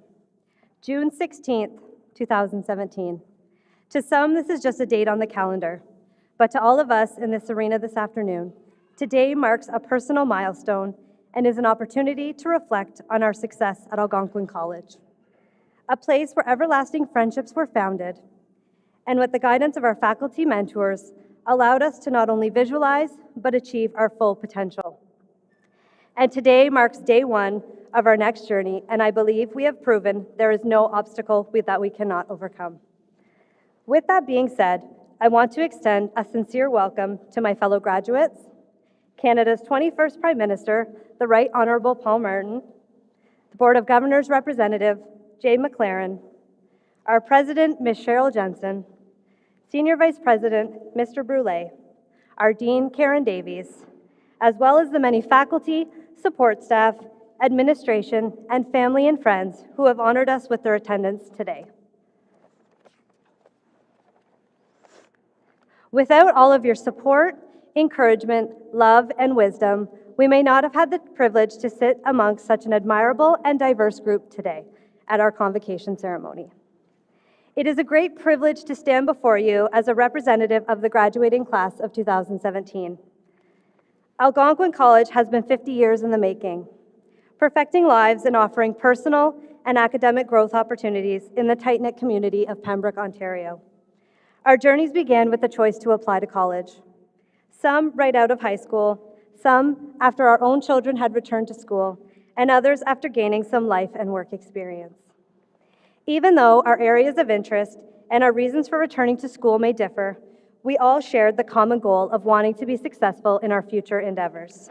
June 16th, 2017. To some, this is just a date on the calendar, but to all of us in this arena this afternoon, today marks a personal milestone and is an opportunity to reflect on our success at Algonquin College, a place where everlasting friendships were founded, and with the guidance of our faculty mentors, allowed us to not only visualize, but achieve our full potential. And today marks day one of our next journey, and I believe we have proven there is no obstacle that we cannot overcome. With that being said, I want to extend a sincere welcome to my fellow graduates, Canada's 21st Prime Minister, the Right Honourable Paul Martin, the Board of Governors Representative, Jay McLaren, our President, Ms. Cheryl Jensen, Senior Vice President, Mr. Brule, our Dean, Karen Davies, as well as the many faculty, support staff, administration, and family and friends who have honored us with their attendance today. Without all of your support, encouragement, love, and wisdom, we may not have had the privilege to sit amongst such an admirable and diverse group today at our convocation ceremony. It is a great privilege to stand before you as a representative of the graduating class of 2017. Algonquin College has been 50 years in the making, perfecting lives and offering personal and academic growth opportunities in the tight-knit community of Pembroke, Ontario. Our journeys began with the choice to apply to college. Some right out of high school, some after our own children had returned to school, and others after gaining some life and work experience. Even though our areas of interest and our reasons for returning to school may differ, we all shared the common goal of wanting to be successful in our future endeavors.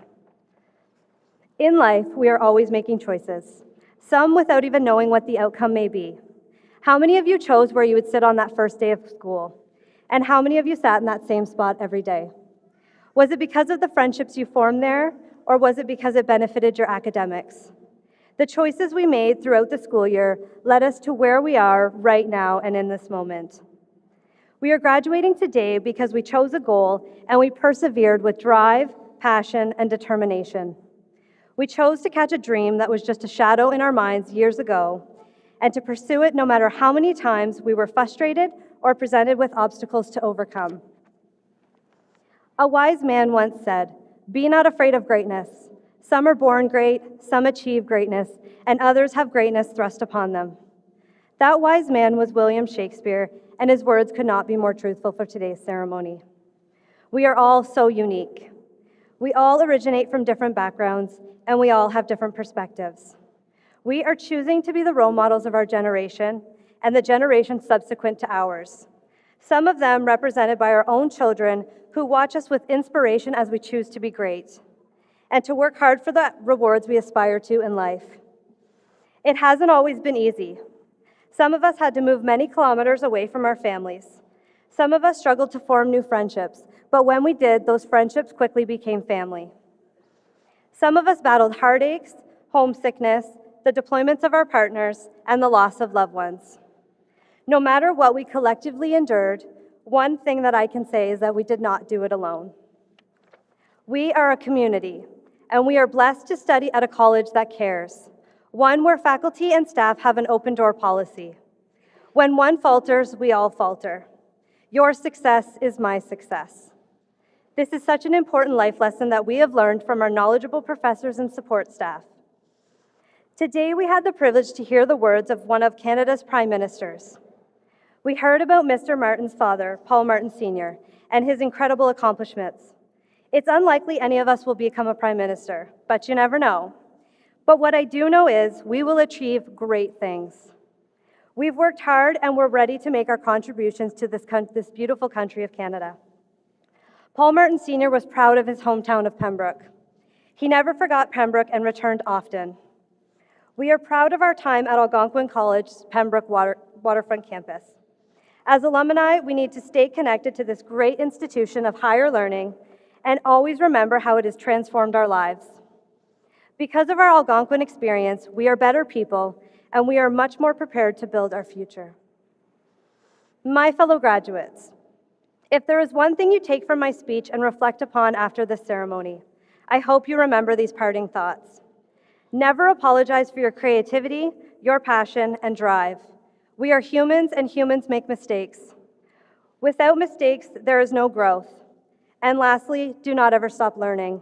In life, we are always making choices, some without even knowing what the outcome may be. How many of you chose where you would sit on that first day of school? And how many of you sat in that same spot every day? Was it because of the friendships you formed there, or was it because it benefited your academics? The choices we made throughout the school year led us to where we are right now and in this moment. We are graduating today because we chose a goal and we persevered with drive, passion, and determination. We chose to catch a dream that was just a shadow in our minds years ago and to pursue it no matter how many times we were frustrated or presented with obstacles to overcome. A wise man once said, "Be not afraid of greatness. Some are born great, some achieve greatness, and others have greatness thrust upon them." That wise man was William Shakespeare, and his words could not be more truthful for today's ceremony. We are all so unique. We all originate from different backgrounds, and we all have different perspectives. We are choosing to be the role models of our generation and the generation subsequent to ours. Some of them represented by our own children who watch us with inspiration as we choose to be great and to work hard for the rewards we aspire to in life. It hasn't always been easy. Some of us had to move many kilometers away from our families. Some of us struggled to form new friendships, but when we did, those friendships quickly became family. Some of us battled heartaches, homesickness, the deployments of our partners, and the loss of loved ones. No matter what we collectively endured, one thing that I can say is that we did not do it alone. We are a community, and we are blessed to study at a college that cares, one where faculty and staff have an open-door policy. When one falters, we all falter. Your success is my success. This is such an important life lesson that we have learned from our knowledgeable professors and support staff. Today, we had the privilege to hear the words of one of Canada's prime ministers. We heard about Mr. Martin's father, Paul Martin Sr., and his incredible accomplishments. It's unlikely any of us will become a prime minister, but you never know. But what I do know is we will achieve great things. We've worked hard and we're ready to make our contributions to this beautiful country of Canada. Paul Martin Sr. was proud of his hometown of Pembroke. He never forgot Pembroke and returned often. We are proud of our time at Algonquin College's Pembroke Waterfront campus. As alumni, we need to stay connected to this great institution of higher learning and always remember how it has transformed our lives. Because of our Algonquin experience, we are better people, and we are much more prepared to build our future. My fellow graduates, if there is one thing you take from my speech and reflect upon after this ceremony, I hope you remember these parting thoughts. Never apologize for your creativity, your passion, and drive. We are humans, and humans make mistakes. Without mistakes, there is no growth. And lastly, do not ever stop learning.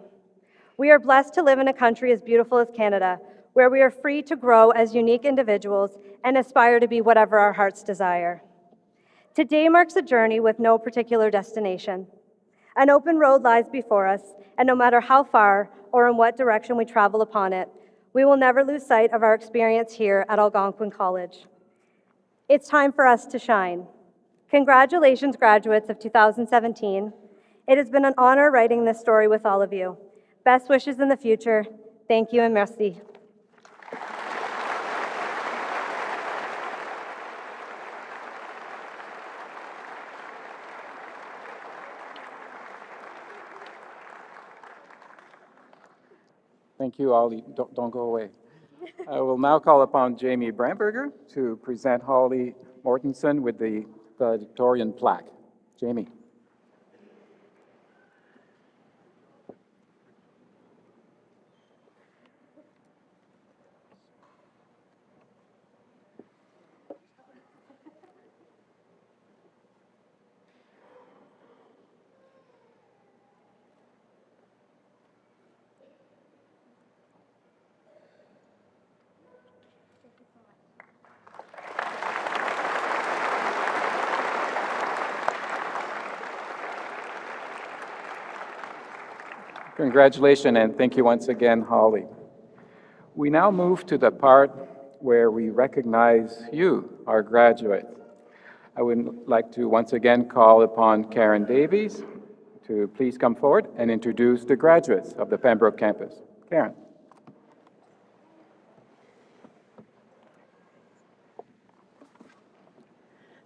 We are blessed to live in a country as beautiful as Canada, where we are free to grow as unique individuals and aspire to be whatever our hearts desire. Today marks a journey with no particular destination. An open road lies before us, and no matter how far or in what direction we travel upon it, we will never lose sight of our experience here at Algonquin College. It's time for us to shine. Congratulations, graduates of 2017. It has been an honor writing this story with all of you. Best wishes in the future. Thank you and merci. Thank you, Holly. Don't go away. I will now call upon Jamie Bramberger to present Holly Mortensen with the Valedictorian plaque. Jamie. Congratulations, and thank you once again, Holly. We now move to the part where we recognize you, our graduates. I would like to once again call upon Karen Davies to please come forward and introduce the graduates of the Pembroke campus. Karen.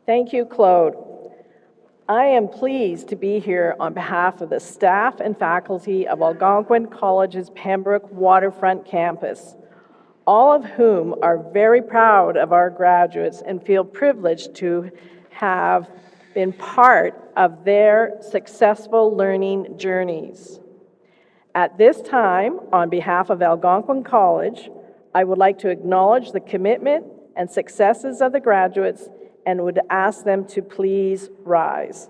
Thank you, Claude. I am pleased to be here on behalf of the staff and faculty of Algonquin College's Pembroke Waterfront campus, all of whom are very proud of our graduates and feel privileged to have been part of their successful learning journeys. At this time, on behalf of Algonquin College, I would like to acknowledge the commitment and successes of the graduates and would ask them to please rise.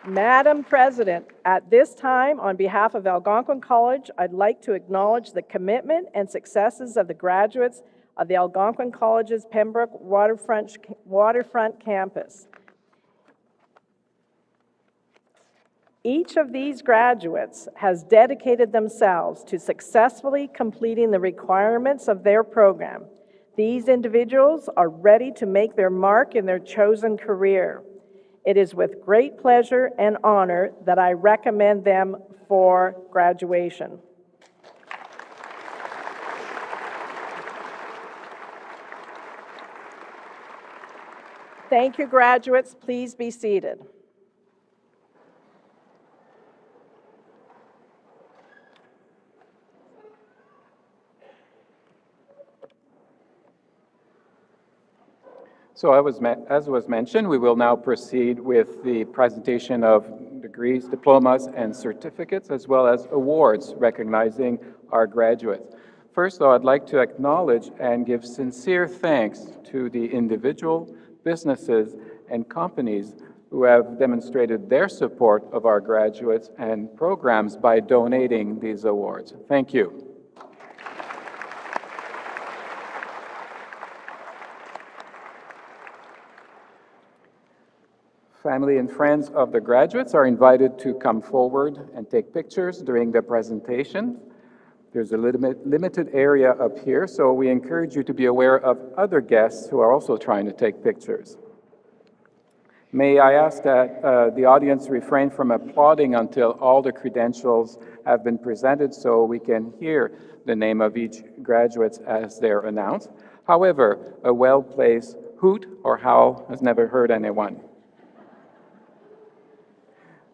Madam President, at this time, on behalf of Algonquin College, I'd like to acknowledge the commitment and successes of the graduates of the Algonquin College's Pembroke Waterfront campus. Each of these graduates has dedicated themselves to successfully completing the requirements of their program. These individuals are ready to make their mark in their chosen career. It is with great pleasure and honor that I recommend them for graduation. Thank you, graduates. Please be seated. So as was mentioned, we will now proceed with the presentation of degrees, diplomas, and certificates, as well as awards recognizing our graduates. First, though, I'd like to acknowledge and give sincere thanks to the individual, businesses, and companies who have demonstrated their support of our graduates and programs by donating these awards. Thank you. Family and friends of the graduates are invited to come forward and take pictures during the presentation. There's a limited area up here, so we encourage you to be aware of other guests who are also trying to take pictures. May I ask that the audience refrain from applauding until all the credentials have been presented so we can hear the name of each graduate as they're announced. However, a well-placed hoot or howl has never hurt anyone.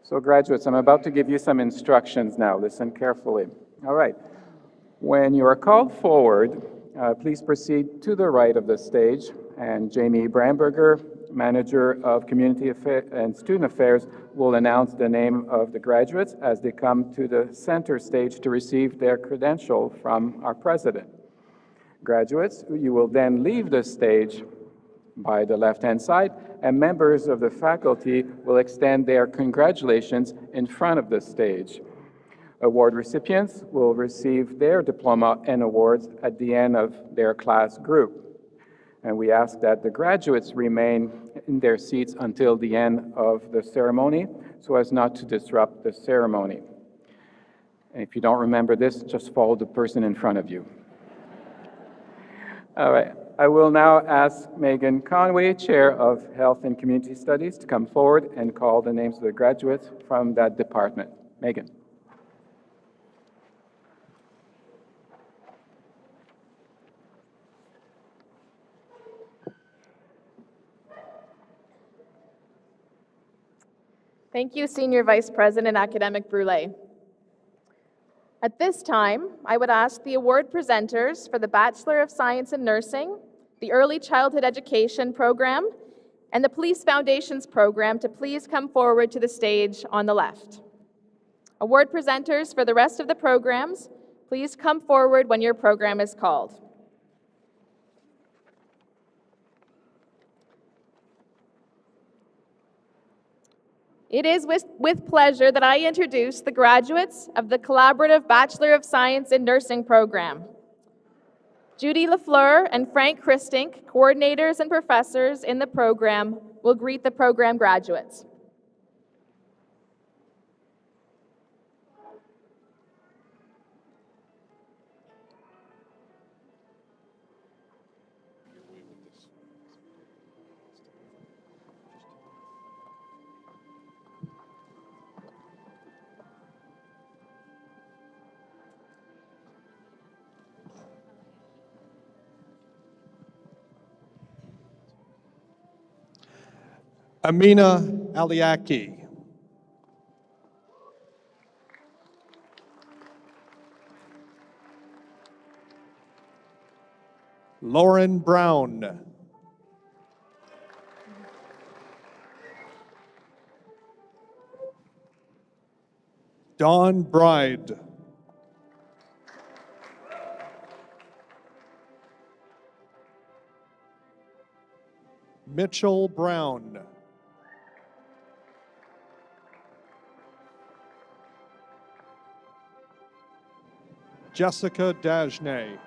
So graduates, I'm about to give you some instructions now. Listen carefully. All right. When you are called forward, please proceed to the right of the stage, and Jamie Bramberger, Manager of Community and Student Affairs, will announce the name of the graduates as they come to the center stage to receive their credential from our president. Graduates, you will then leave the stage by the left-hand side, and members of the faculty will extend their congratulations in front of the stage. Award recipients will receive their diploma and awards at the end of their class group. And we ask that the graduates remain in their seats until the end of the ceremony so as not to disrupt the ceremony. And if you don't remember this, just follow the person in front of you. All right. I will now ask Megan Conway, Chair of Health and Community Studies, to come forward and call the names of the graduates from that department. Megan. Thank you, Senior Vice President Academic Brule. At this time, I would ask the award presenters for the Bachelor of Science in Nursing, the Early Childhood Education Program, and the Police Foundations Program to please come forward to the stage on the left. Award presenters for the rest of the programs, please come forward when your program is called. It is with pleasure that I introduce the graduates of the Collaborative Bachelor of Science in Nursing program. Judy Lafleur and Frank Christink, coordinators and professors in the program, will greet the program graduates. Amina Aliaki. Lauren Brown. Dawn Bride. Mitchell Brown. Jessica Dagenais.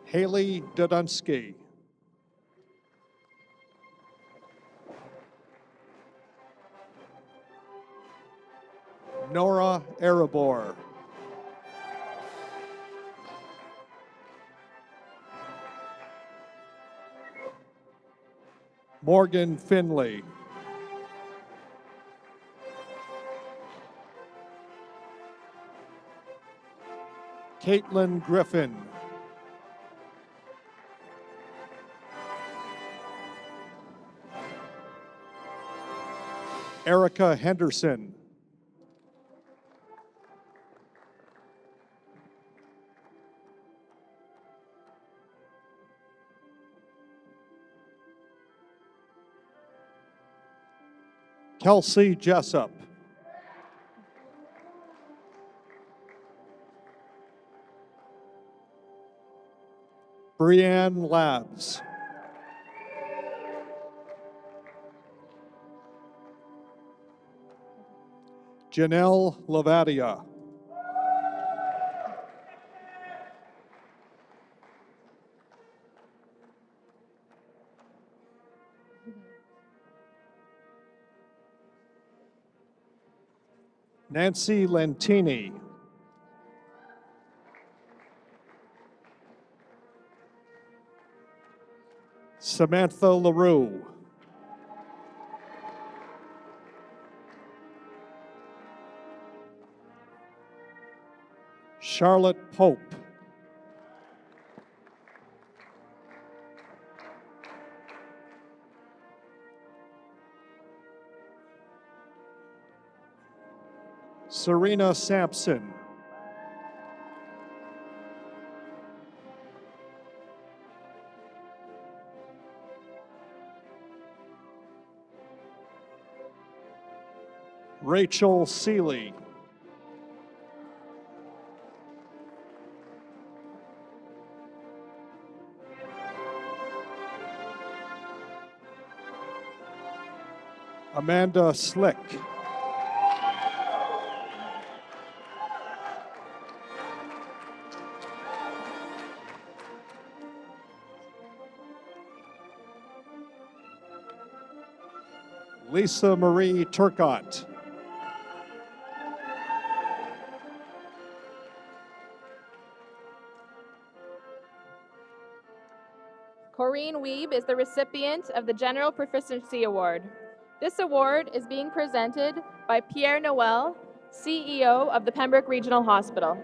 Haley Dodunsky. Nora Arabor. Morgan Finley. Caitlin Griffin. Erica Henderson. Kelsey Jessup. Brianne Labs. Janelle Lavadia. Nancy Lentini. Samantha LaRue. Charlotte Pope. Serena Sampson. Rachel Seeley. Amanda Slick. Lisa Marie Turcott. Corrine Weeb is the recipient of the General Proficiency Award. This award is being presented by Pierre Noel, CEO of the Pembroke Regional Hospital.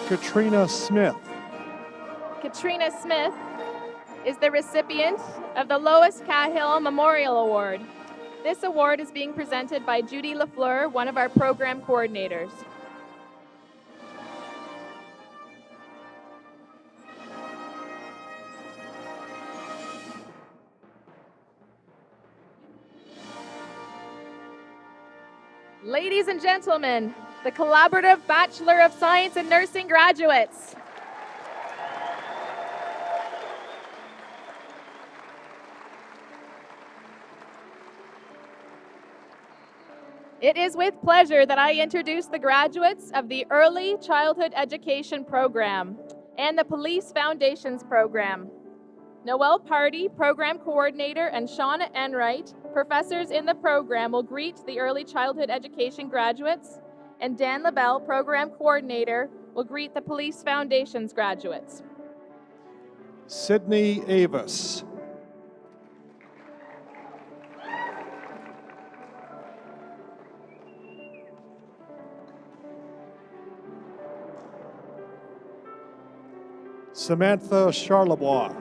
Katrina Smith. Katrina Smith is the recipient of the Lois Cahill Memorial Award. This award is being presented by Judy Lafleur, one of our program coordinators. Ladies and gentlemen, the Collaborative Bachelor of Science in Nursing graduates. It is with pleasure that I introduce the graduates of the Early Childhood Education Program and the Police Foundations Program. Noelle Party, Program Coordinator, and Shauna Enright, professors in the program, will greet the Early Childhood Education graduates, and Dan LaBelle, Program Coordinator, will greet the Police Foundations graduates. Sydney Avis. Samantha Charlebois.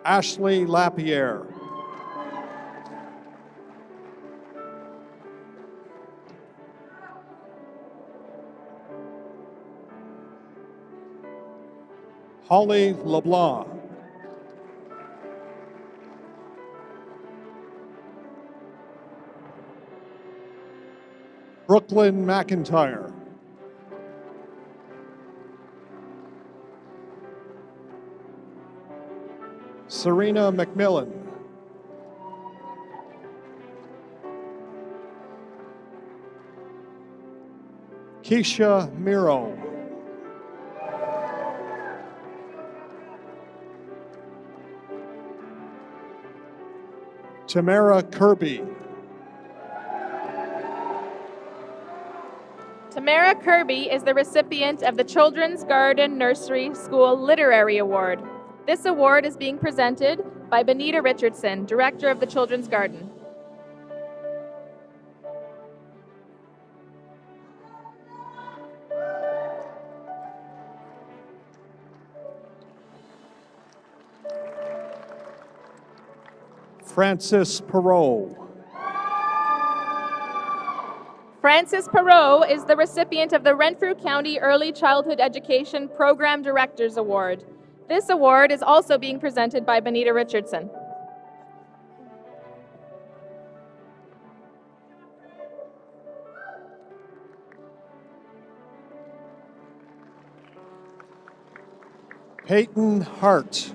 Ashley Lapierre. Holly LeBlanc. Brooklyn McIntyre. Serena McMillan. Keisha Miro. Tamara Kirby. Tamara Kirby is the recipient of the Children's Garden Nursery School Literary Award. This award is being presented by Benita Richardson, Director of the Children's Garden. Francis Perot. Francis Perot is the recipient of the Renfrew County Early Childhood Education Program Directors Award. This award is also being presented by Benita Richardson. Peyton Hart.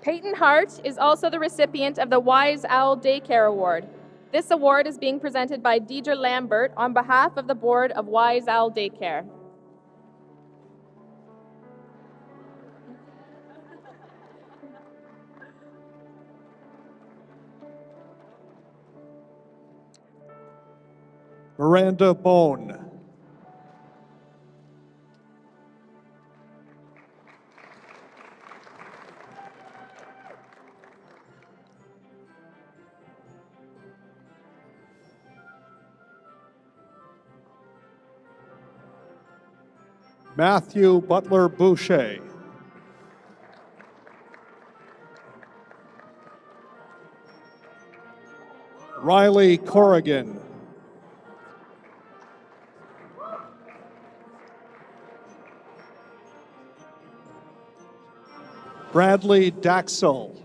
Peyton Hart is also the recipient of the Wise Owl Daycare Award. This award is being presented by Deidre Lambert on behalf of the Board of Wise Owl Daycare. Miranda Bone. Matthew Butler Boucher. Riley Corrigan. Bradley Daxel.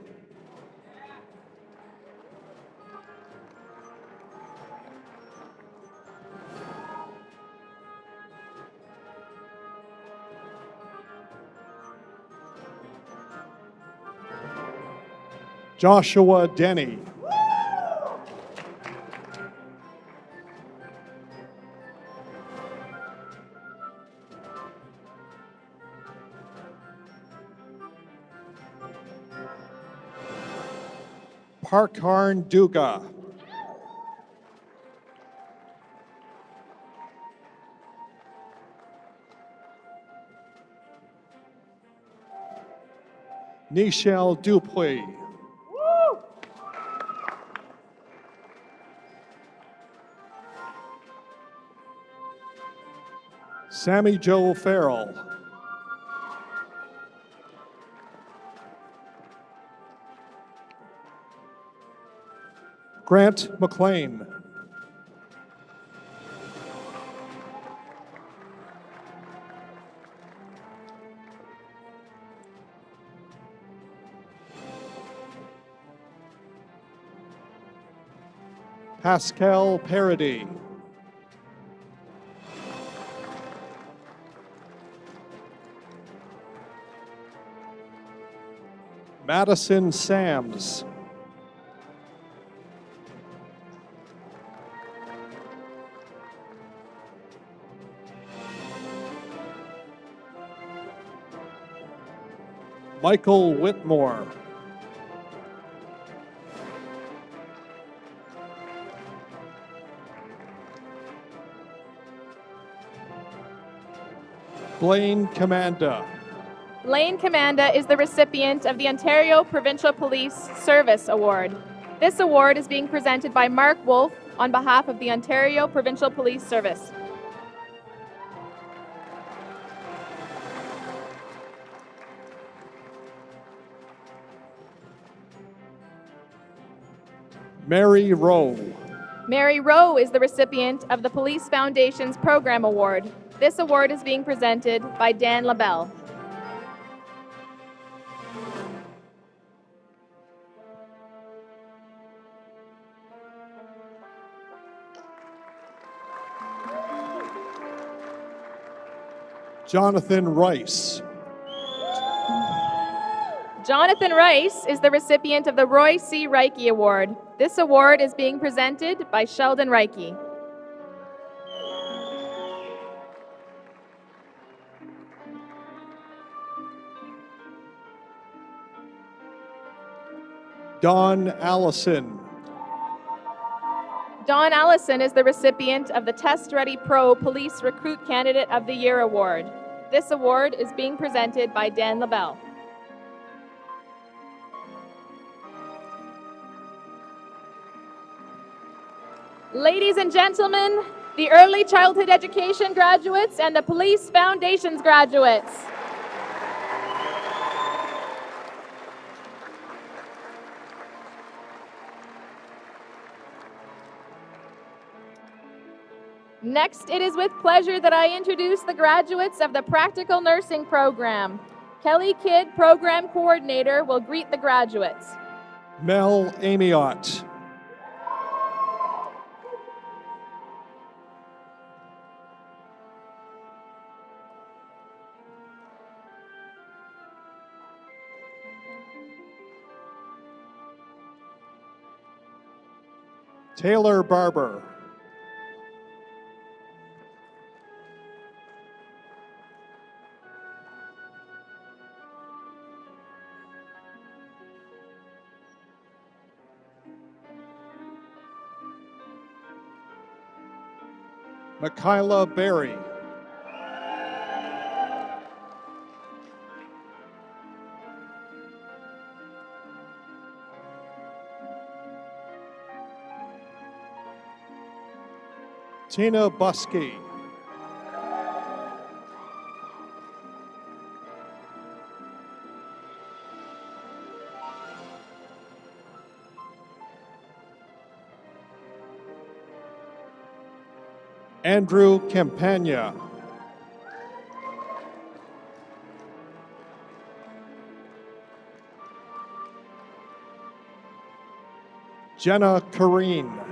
Joshua Denny. Parkarn Duga. Nichelle Dupuy. Sammy Joe Farrell. Grant McLean. Pascal Parody. Madison Sams. Michael Whitmore. Blaine Commanda. Blaine Commanda is the recipient of the Ontario Provincial Police Service Award. This award is being presented by Mark Wolf on behalf of the Ontario Provincial Police Service. Mary Rowe. Mary Rowe is the recipient of the Police Foundation's Program Award. This award is being presented by Dan LaBelle. Jonathan Rice. Jonathan Rice is the recipient of the Roy C. Reiki Award. This award is being presented by Sheldon Reiki. Dawn Allison. Dawn Allison is the recipient of the Test Ready Pro Police Recruit Candidate of the Year Award. This award is being presented by Dan LaBelle. Ladies and gentlemen, the Early Childhood Education graduates and the Police Foundations graduates. Next, it is with pleasure that I introduce the graduates of the Practical Nursing Program. Kelly Kidd, Program Coordinator, will greet the graduates. Mel Amiot. Taylor Barber. Michaela Berry. Tina Buskey. Andrew Campagna. Jenna Kareen.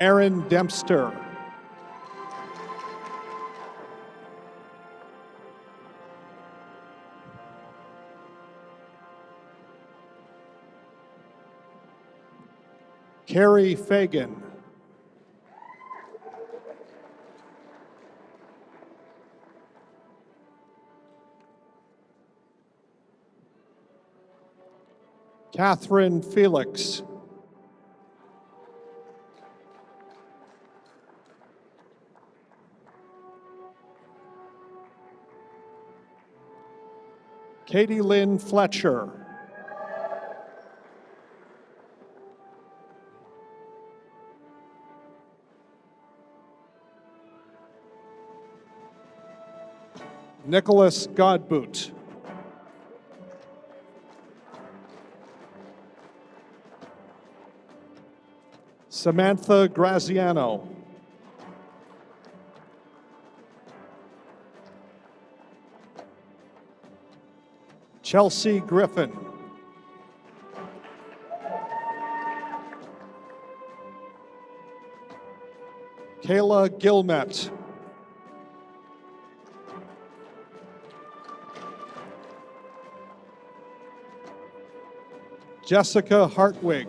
Aaron Dempster. Carrie Fagan. Catherine Felix. Katie Lynn Fletcher. Nicholas Godbout. Samantha Graziano. Chelsea Griffin. Kayla Gilmet. Jessica Hartwig.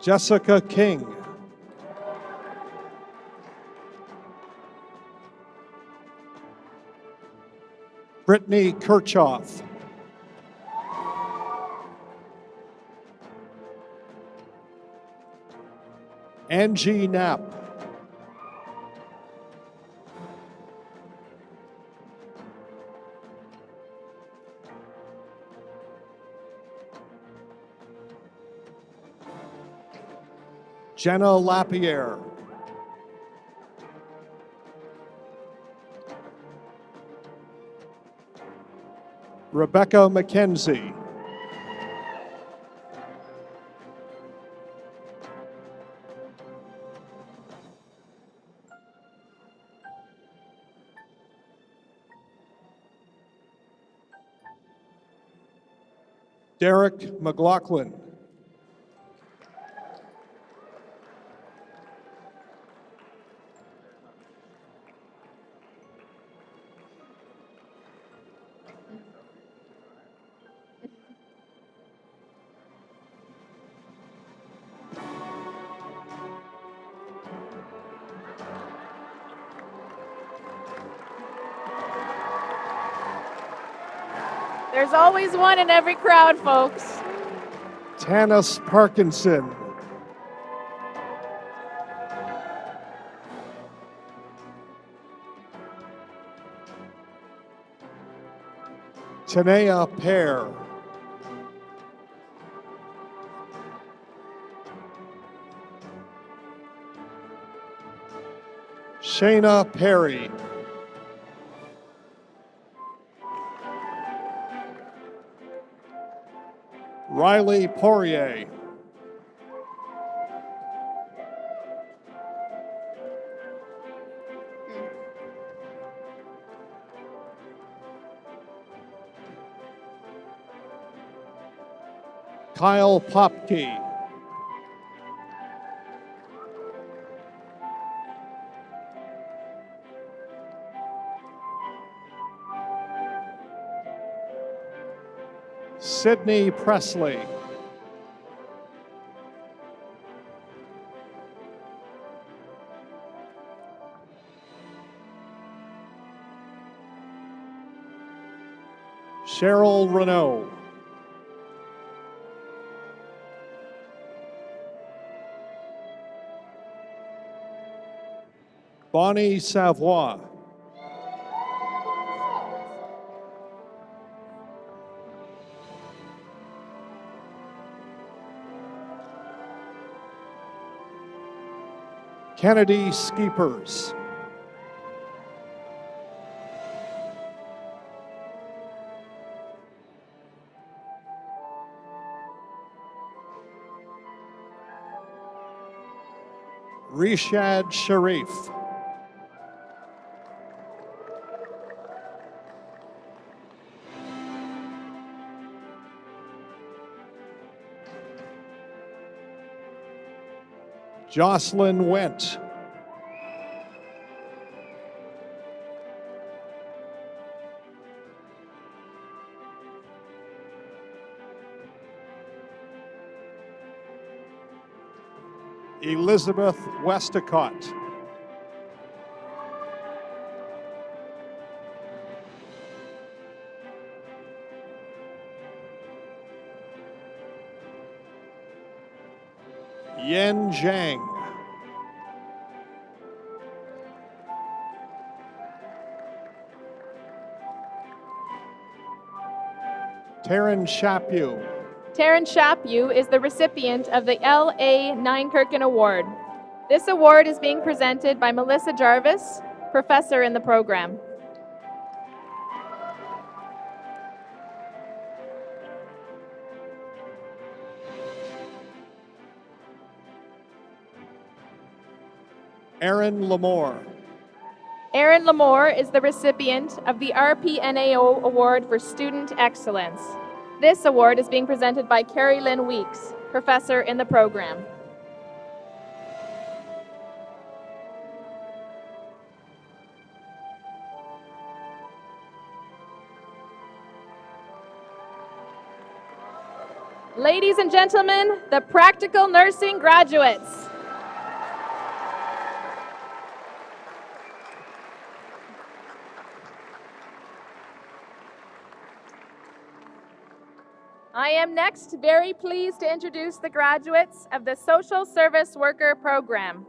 Jessica King. Brittany Kirchhoff. Angie Knapp. Jenna Lapierre. Rebecca McKenzie. Derek McLaughlin. There's always one in every crowd, folks. Tanis Parkinson. Tanea Pear. Shayna Perry. Riley Poirier. Kyle Popke. Sydney Presley. Cheryl Renault. Bonnie Savoie. Kennedy Skeepers. Rishad Sharif. Jocelyn Went. Elizabeth Westacott. Yen Zhang. Taryn Shapu. Taryn Shapu is the recipient of the L.A. Ninenkirken Award. This award is being presented by Melissa Jarvis, professor in the program. Aaron Lamore. Aaron Lamore is the recipient of the RPNAO Award for Student Excellence. This award is being presented by Carrie Lynn Weeks, professor in the program. Ladies and gentlemen, the practical nursing graduates. I am next very pleased to introduce the graduates of the Social Service Worker Program.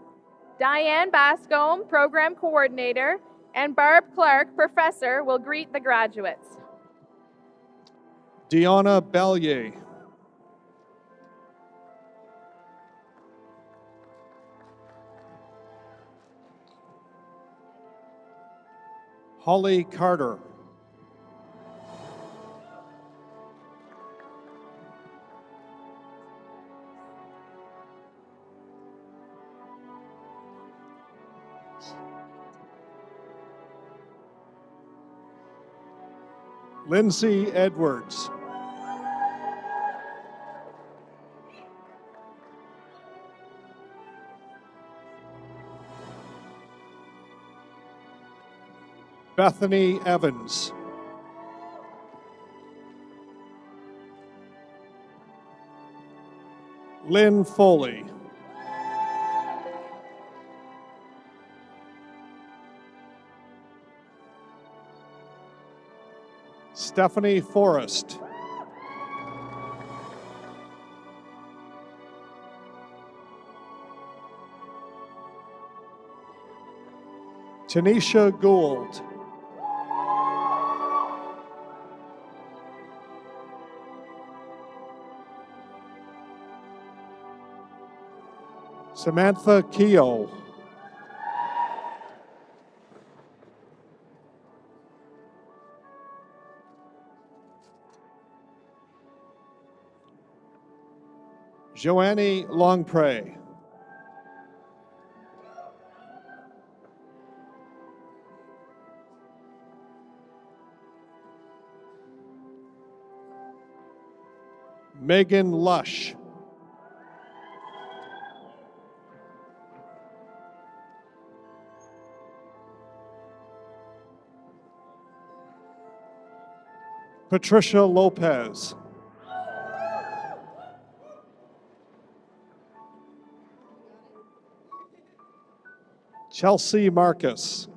Diane Bascombe, Program Coordinator, and Barb Clark, Professor, will greet the graduates. Deanna Bellier. Holly Carter. Lindsay Edwards. Bethany Evans. Lynn Foley. Stephanie Forrest. Tanisha Gould. Samantha Keogh. Joanne Longpre. Megan Lush. Patricia Lopez. Chelsea Marcus.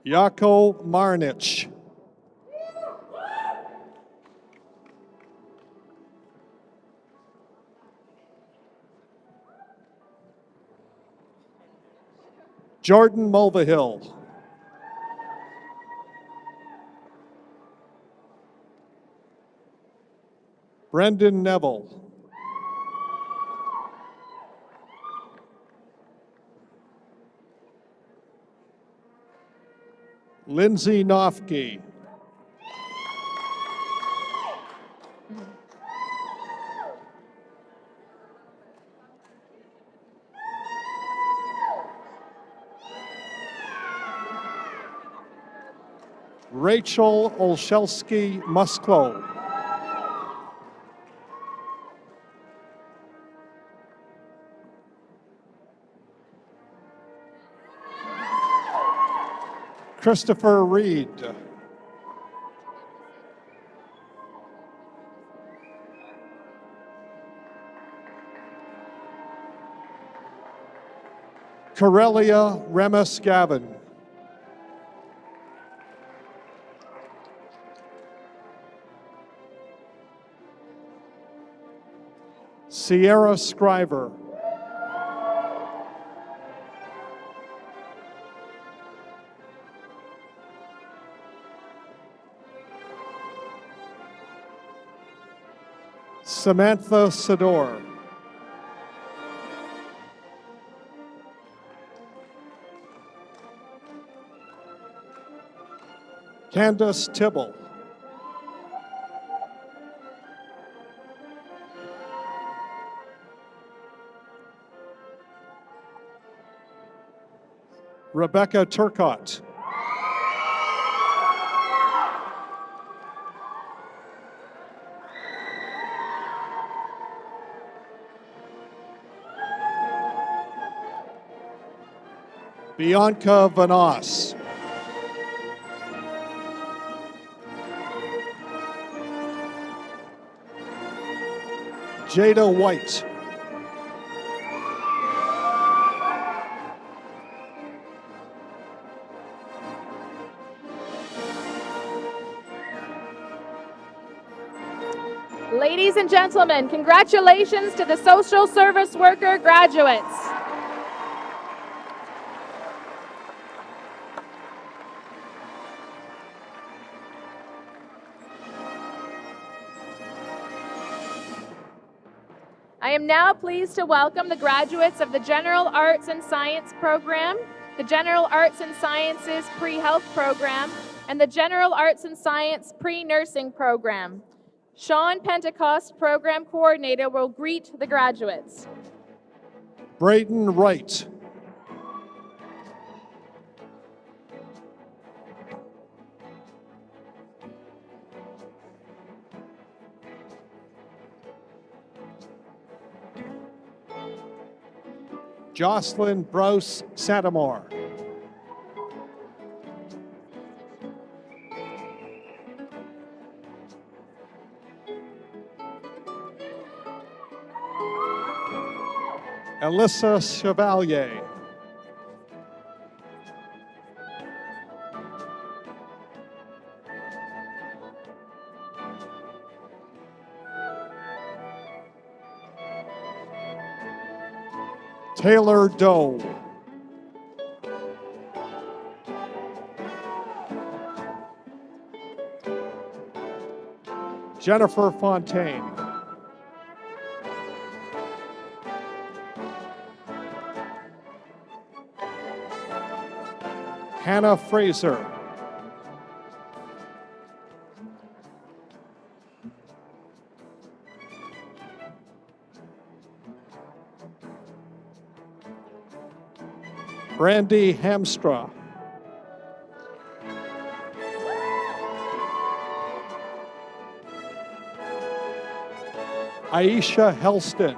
Yako Marnich. Jordan Mulvihill. Brendan Neville. Lindsay Nofke. Rachel Olszewski Musklo. Christopher Reed. Corelia Remus Gavin. Sierra Scriver. Samantha Sador. Candace Tibble. Rebecca Turcott. Bianca Vanos. Jada White. Ladies and gentlemen, congratulations to the social service worker graduates. I am now pleased to welcome the graduates of the General Arts and Science program, the General Arts and Sciences Pre-Health program, and the General Arts and Science Pre-Nursing program. Sean Pentecost, program coordinator, will greet the graduates. Braden Wright. Jocelyn Brose Santamore. Alyssa Chevalier. Taylor Doe. Jennifer Fontaine. Hannah Fraser. Brandy Hamstra. Aisha Helston.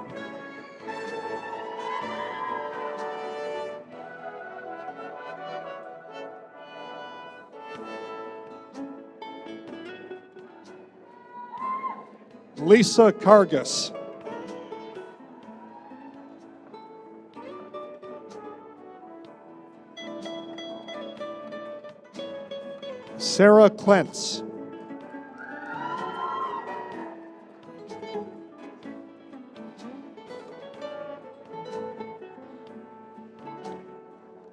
Lisa Cargus. Sarah Klentz.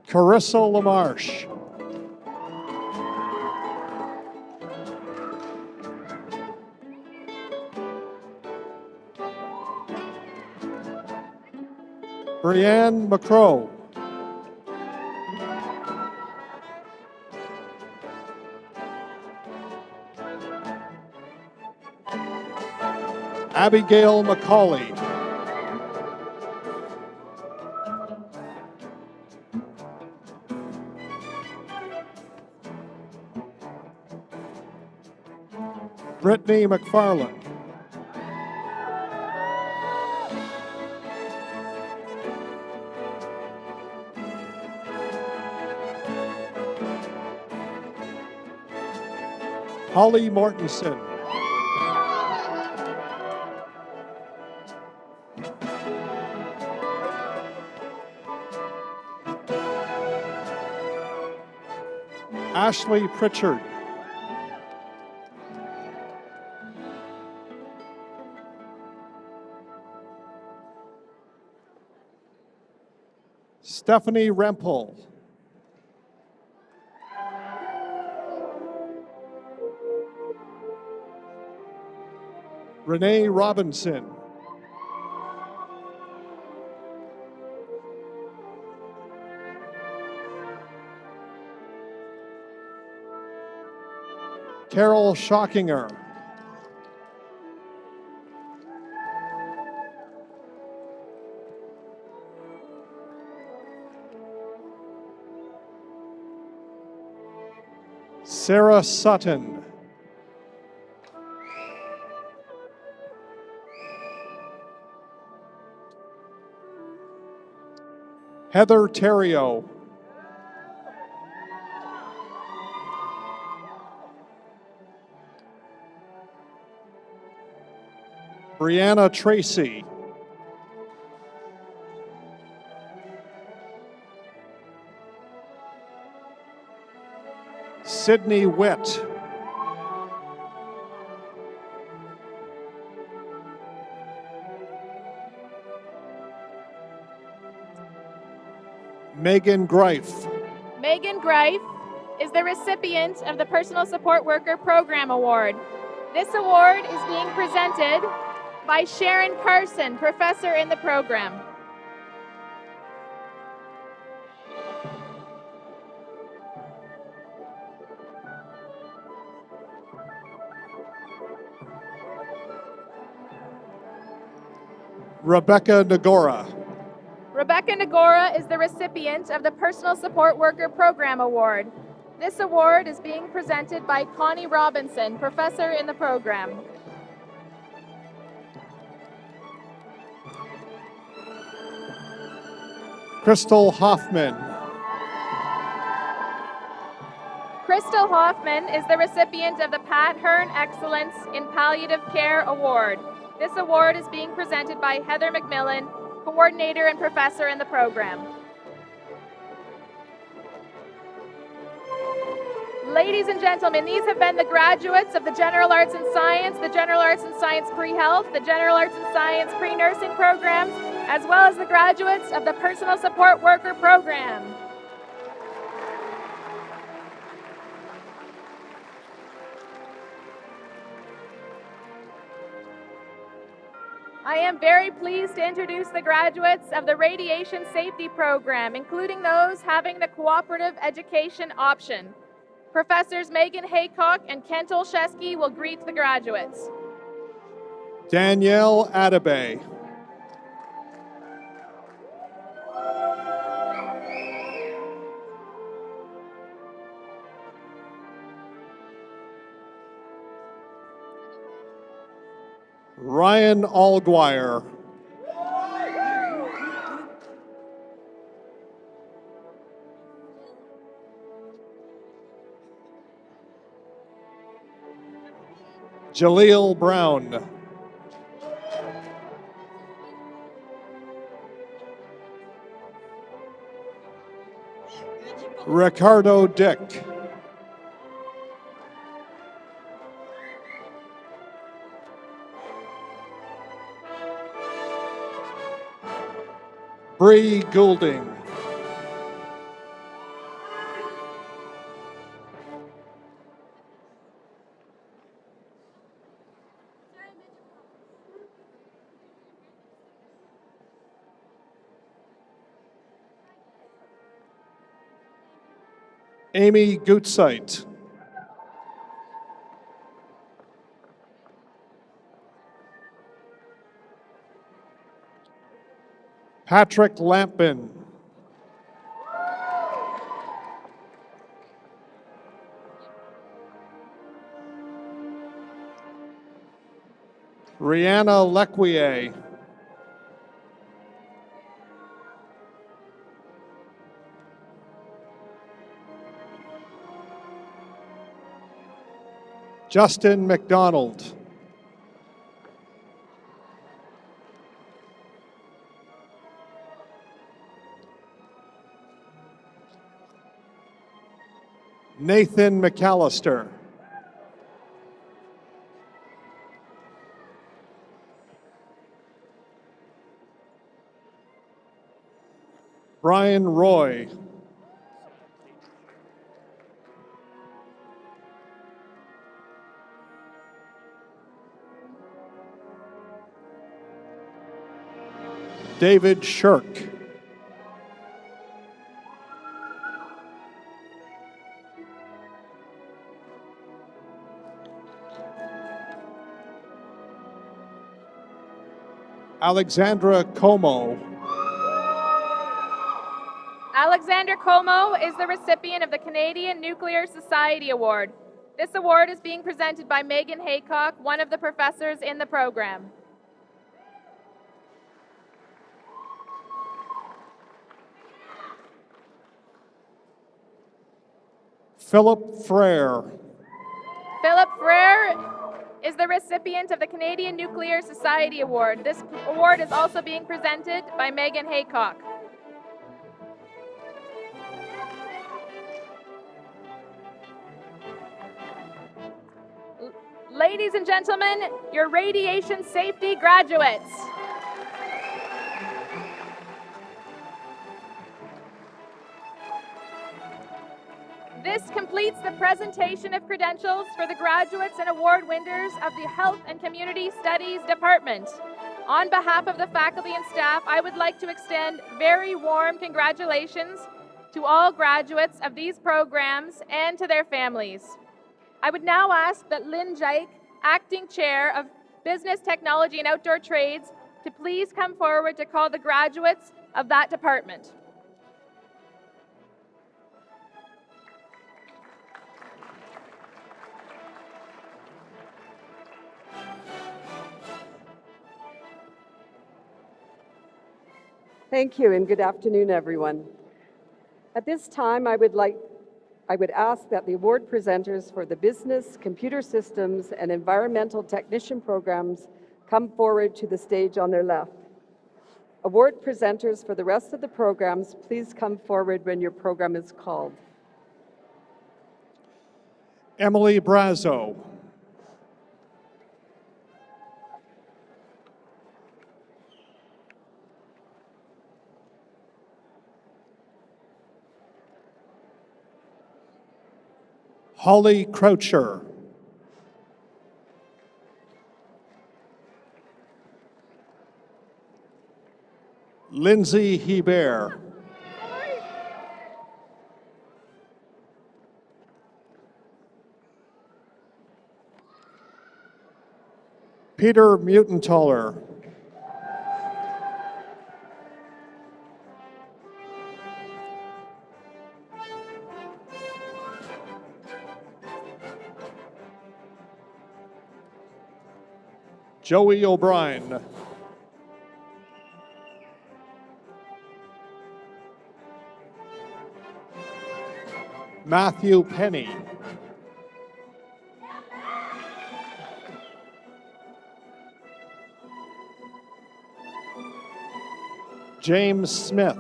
Carissa LaMarche. Brianne McCrow. Abigail McCauley. Brittany McFarland. Holly Mortensen. Ashley Pritchard. Stephanie Rempel. Renee Robinson. Carol Schockinger. Sarah Sutton. Heather Terrio. Brianna Tracy. Sydney Witt. Megan Greif. Megan Greif is the recipient of the Personal Support Worker Program Award. This award is being presented by Sharon Carson, professor in the program. Rebecca Nagora. Rebecca Nagora is the recipient of the Personal Support Worker Program Award. This award is being presented by Connie Robinson, professor in the program. Crystal Hoffman. Crystal Hoffman is the recipient of the Pat Hearn Excellence in Palliative Care Award. This award is being presented by Heather McMillan, coordinator and professor in the program. Ladies and gentlemen, these have been the graduates of the General Arts and Science, the General Arts and Science Pre-Health, the General Arts and Science Pre-Nursing programs, as well as the graduates of the Personal Support Worker program. I am very pleased to introduce the graduates of the Radiation Safety Program, including those having the cooperative education option. Professors Megan Haycock and Kent Olszewski will greet the graduates. Danielle Atabay. Ryan Alguire. Jaleel Brown. Ricardo Dick. Bree Goulding. Amy Gutzeit. Patrick Lampin. Rihanna Lequier. Justin McDonald. Nathan McAllister. Brian Roy. David Shirk. Alexandra Como. Alexander Como is the recipient of the Canadian Nuclear Society Award. This award is being presented by Megan Haycock, one of the professors in the program. Philip Frere. Philip Frere is the recipient of the Canadian Nuclear Society Award. This award is also being presented by Megan Haycock. Ladies and gentlemen, your radiation safety graduates. This completes the presentation of credentials for the graduates and award winners of the Health and Community Studies Department. On behalf of the faculty and staff, I would like to extend very warm congratulations to all graduates of these programs and to their families. I would now ask that Lynn Jake, Acting Chair of Business, Technology and Outdoor Trades, to please come forward to call the graduates of that department. Thank you, and good afternoon, everyone. At this time, I would ask that the award presenters for the Business, Computer Systems, and Environmental Technician programs come forward to the stage on their left. Award presenters for the rest of the programs, please come forward when your program is called. Emily Brazo. Holly Croucher. Lindsay Hebert. Peter Mutenthaler. Joey O'Brien. Matthew Penny. James Smith.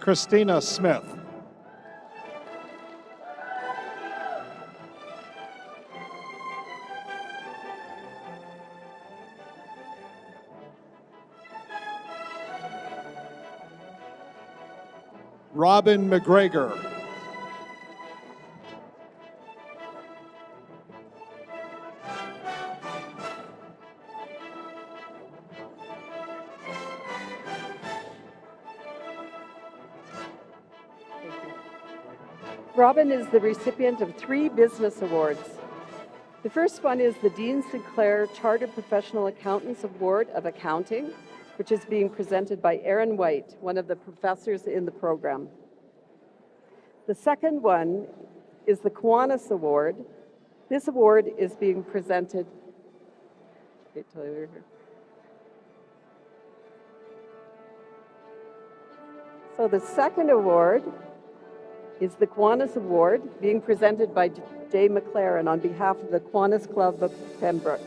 Christina Smith. Robin McGregor. Robin is the recipient of 3 business awards. The first one is the Dean Sinclair Chartered Professional Accountants Award of Accounting, which is being presented by Aaron White, one of the professors in the program. The second one is the Kiwanis Award. This award is being presented. Wait till you're here. So the second award is the Kiwanis Award, being presented by Jay McLaren on behalf of the Kiwanis Club of Pembroke.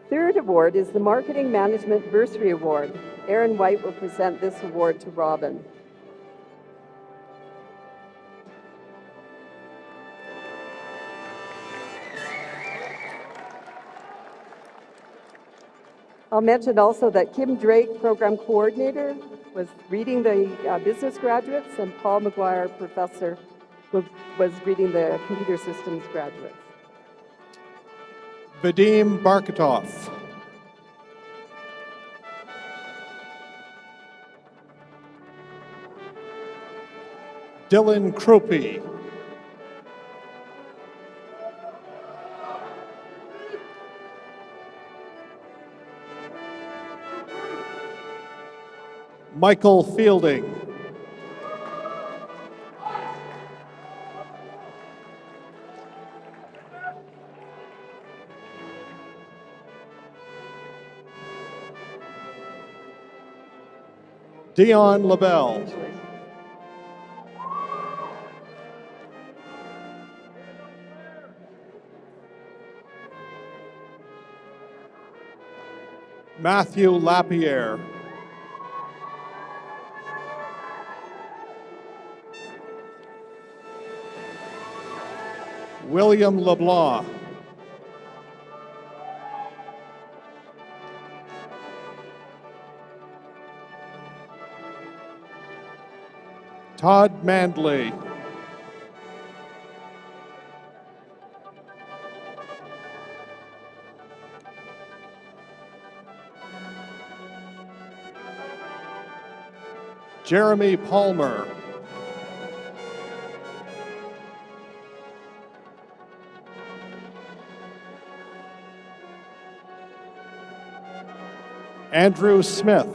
Third award is the Marketing Management Bursary Award, Aaron White will present this award to Robin. I'll mention also that Kim Drake, Program Coordinator, was reading the business graduates, and Paul McGuire, Professor, was reading the computer systems graduates. Vadim Barkatov. Dylan Krupe. Michael Fielding. Dion LaBelle. Matthew Lapierre. William LeBlanc. Todd Mandley. Jeremy Palmer. Andrew Smith.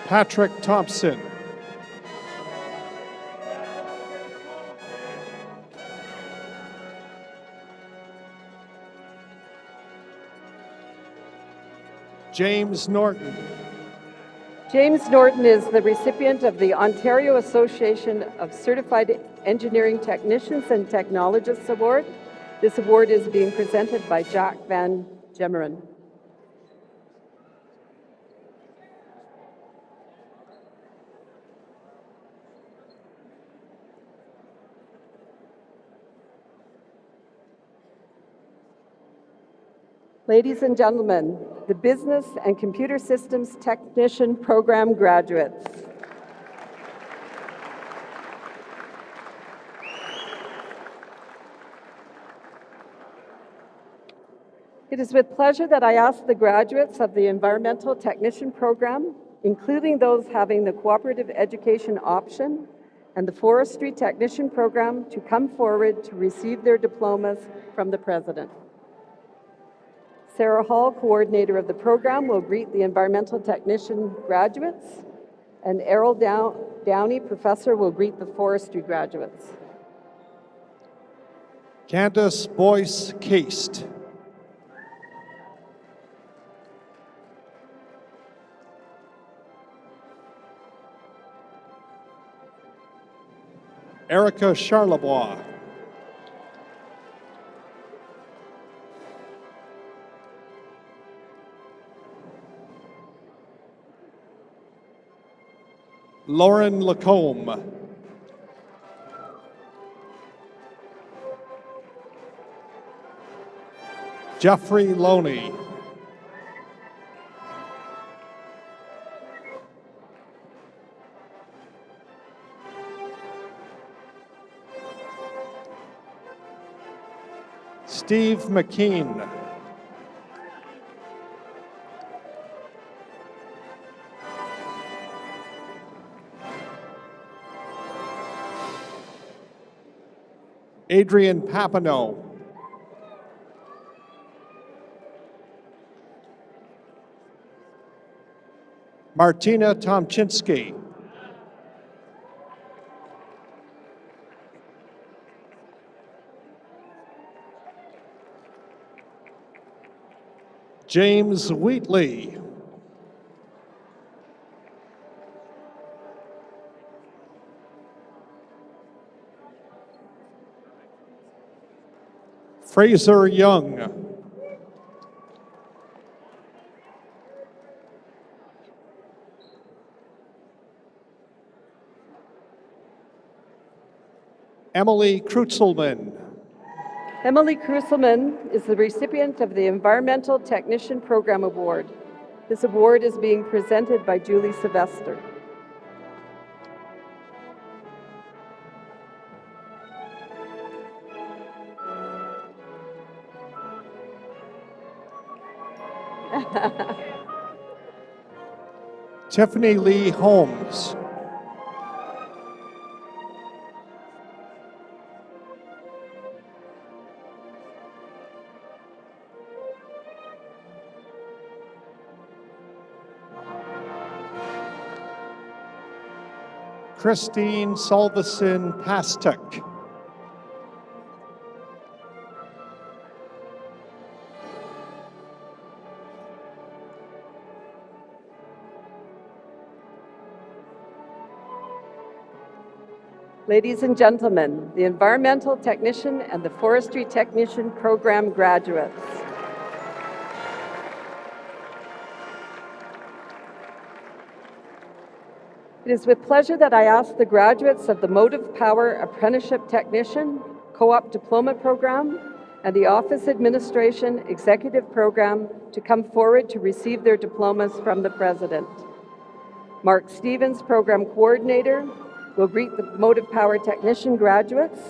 Patrick Thompson. James Norton. James Norton is the recipient of the Ontario Association of Certified Engineering Technicians and Technologists Award. This award is being presented by Jack Van Gemeren. Ladies and gentlemen, the Business and Computer Systems Technician Program graduates. It is with pleasure that I ask the graduates of the Environmental Technician Program, including those having the Cooperative Education option and the Forestry Technician Program, to come forward to receive their diplomas from the President. Sarah Hall, coordinator of the program, will greet the Environmental Technician graduates, and Errol Downey, professor, will greet the Forestry graduates. Candace Boyce Caste. Erica Charlebois. Lauren Lacombe. Jeffrey Loney. Steve McKean. Adrian Papineau. Martina Tomczynski. James Wheatley. Fraser Young. Emily Krutzelman. Emily Krusselman is the recipient of the Environmental Technician Program Award. This award is being presented by Julie Sylvester. Tiffany Lee Holmes. Christine Solveson Pastek. Ladies and gentlemen, the Environmental Technician and the Forestry Technician Program graduates. It is with pleasure that I ask the graduates of the Motive Power Apprenticeship Technician, Co-op Diploma Program, and the Office Administration Executive Program to come forward to receive their diplomas from the President. Mark Stevens, Program Coordinator, will greet the Motive Power Technician graduates.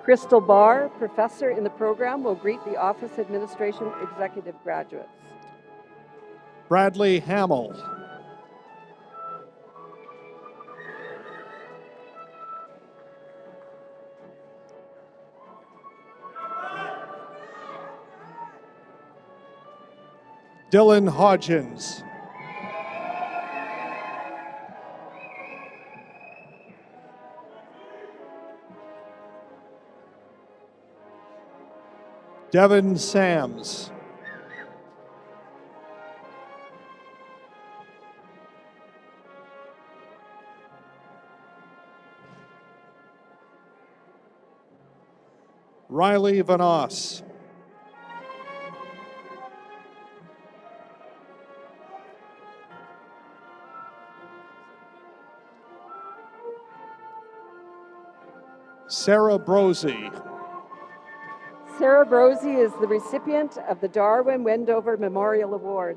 Crystal Barr, Professor in the program, will greet the Office Administration Executive graduates. Bradley Hamill. Dylan Hodgins. Devin Sams. Riley Vanos. Sarah Brosey. Sarah Brosey is the recipient of the Darwin Wendover Memorial Award.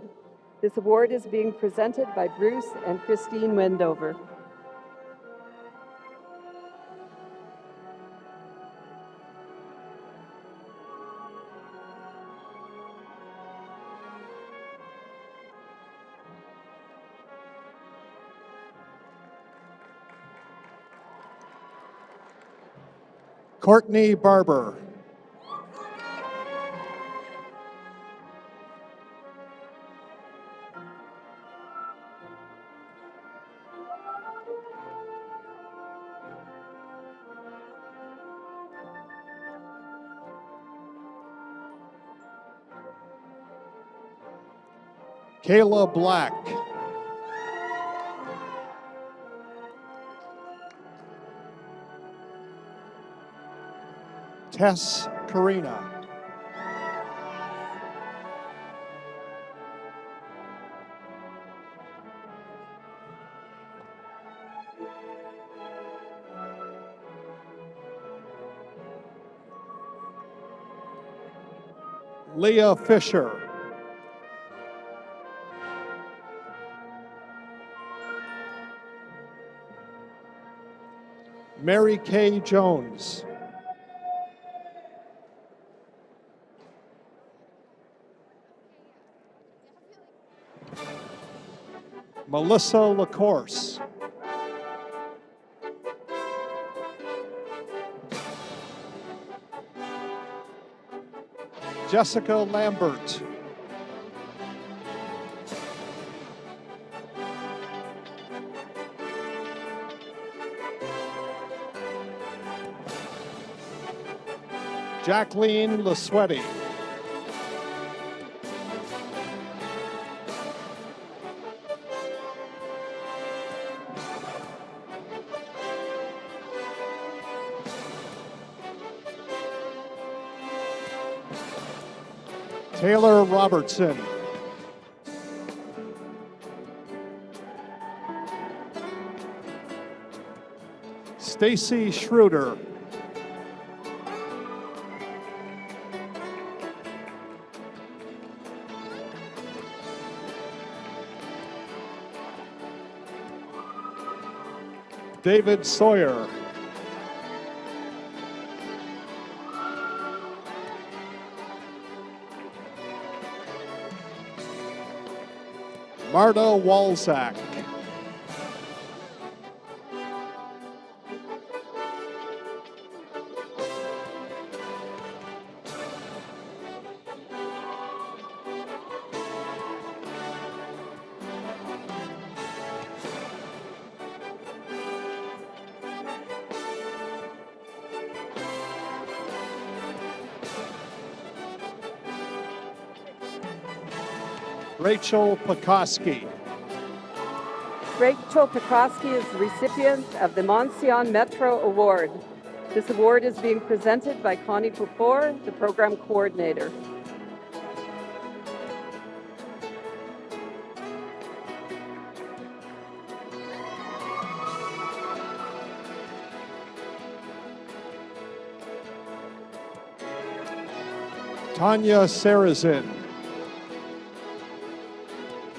This award is being presented by Bruce and Christine Wendover. Courtney Barber. Kayla Black. Tess Karina. Leah Fisher. Mary Kay Jones. Melissa LaCourse. Jessica Lambert. Jacqueline Laswetti. Taylor Robertson. Stacy Schroeder. David Sawyer. Marta Walzak. Rachel Pekoski. Rachel Pekoski is the recipient of the Moncton Metro Award. This award is being presented by Connie Pupor, the program coordinator. Tanya Sarazin.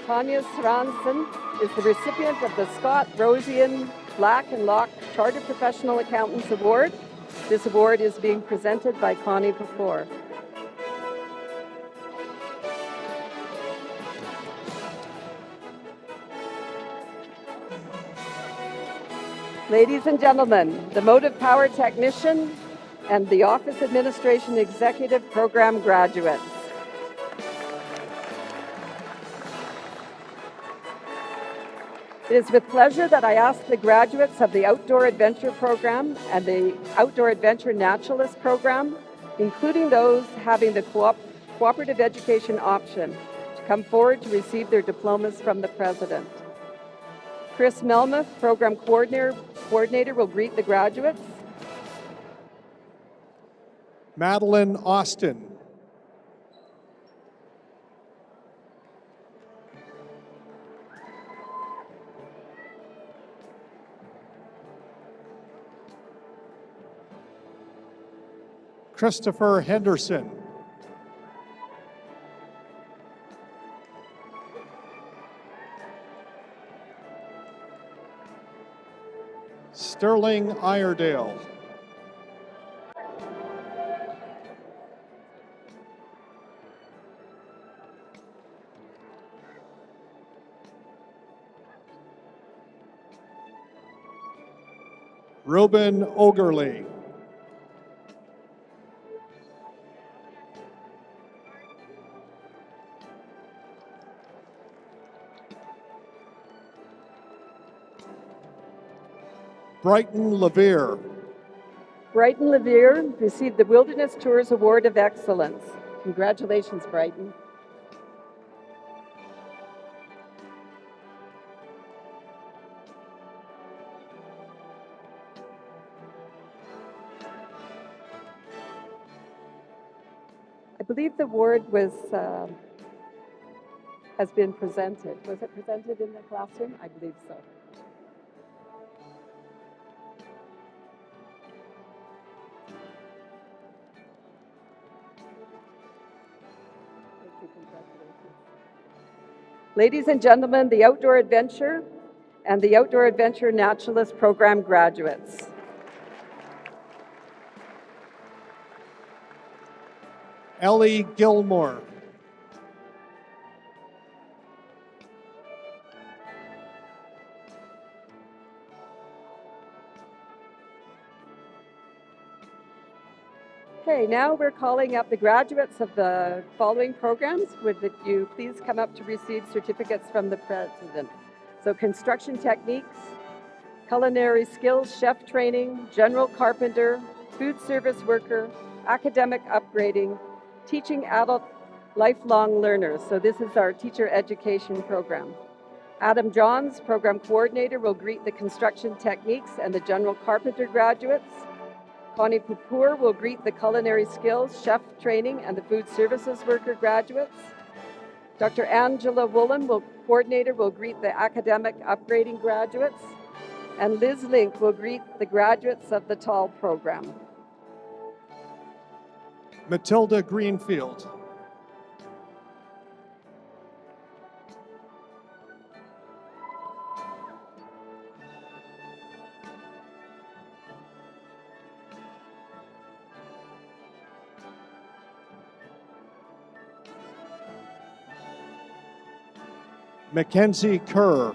Tanya Sranson is the recipient of the Scott Rosian Black and Lock Chartered Professional Accountants Award. This award is being presented by Connie Pupor. Ladies and gentlemen, the Motive Power Technician and the Office Administration Executive Program graduates. It is with pleasure that I ask the graduates of the Outdoor Adventure Program and the Outdoor Adventure Naturalist Program, including those having the cooperative education option, to come forward to receive their diplomas from the President. Chris Melmoth, Program Coordinator, will greet the graduates. Madeline Austin. Christopher Henderson. Sterling Iredale. Ruben Ogerly. Brighton Levere. Brighton Levere received the Wilderness Tours Award of Excellence. Congratulations, Brighton. I believe the award has been presented. Was it presented in the classroom? I believe so. Ladies and gentlemen, the Outdoor Adventure and the Outdoor Adventure Naturalist Program graduates. Ellie Gilmore. Okay, now we're calling up the graduates of the following programs. Would you please come up to receive certificates from the President? So construction techniques, culinary skills, chef training, general carpenter, food service worker, academic upgrading, teaching adult lifelong learners. So this is our teacher education program. Adam Johns, program coordinator, will greet the construction techniques and the general carpenter graduates. Connie Pupour will greet the culinary skills, chef training, and the food services worker graduates. Dr. Angela Woolen, coordinator, will greet the academic upgrading graduates. And Liz Link will greet the graduates of the TAL program. Matilda Greenfield. Mackenzie Kerr.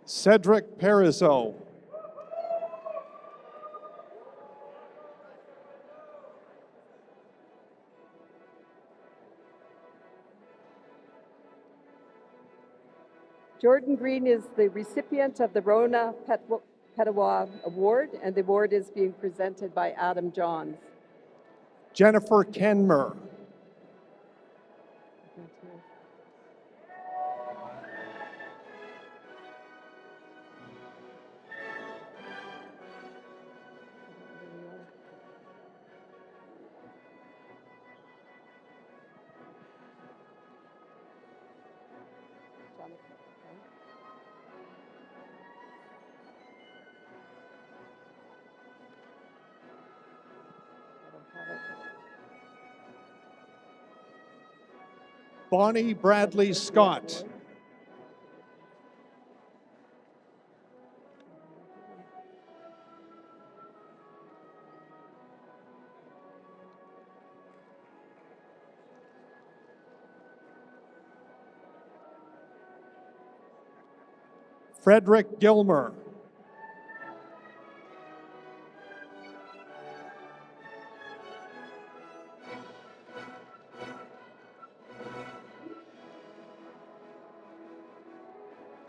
Cedric Parizeau. Jordan Green is the recipient of the Rona Petawa Award, and the award is being presented by Adam Johns. Jennifer Kenmer. Bonnie Bradley Scott. Frederick Gilmer.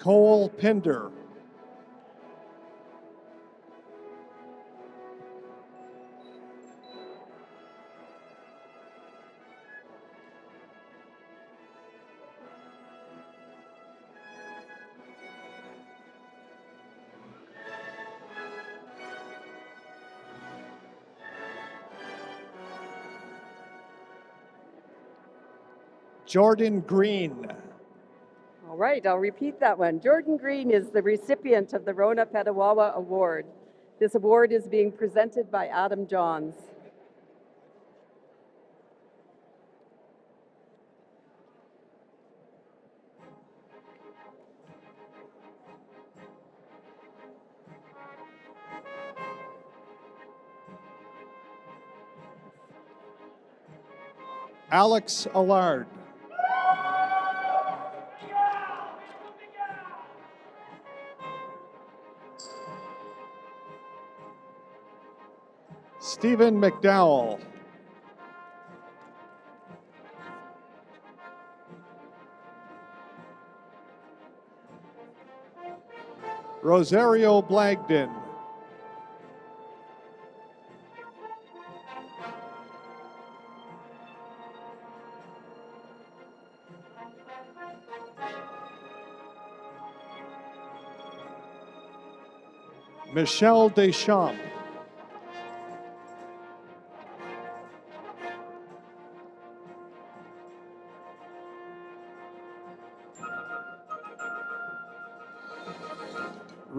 Cole Pinder. Jordan Green. All right, I'll repeat that one. Jordan Green is the recipient of the Rona Petawawa Award. This award is being presented by Adam Johns. Alex Allard. Stephen McDowell. Rosario Blagden. Michelle Deschamps.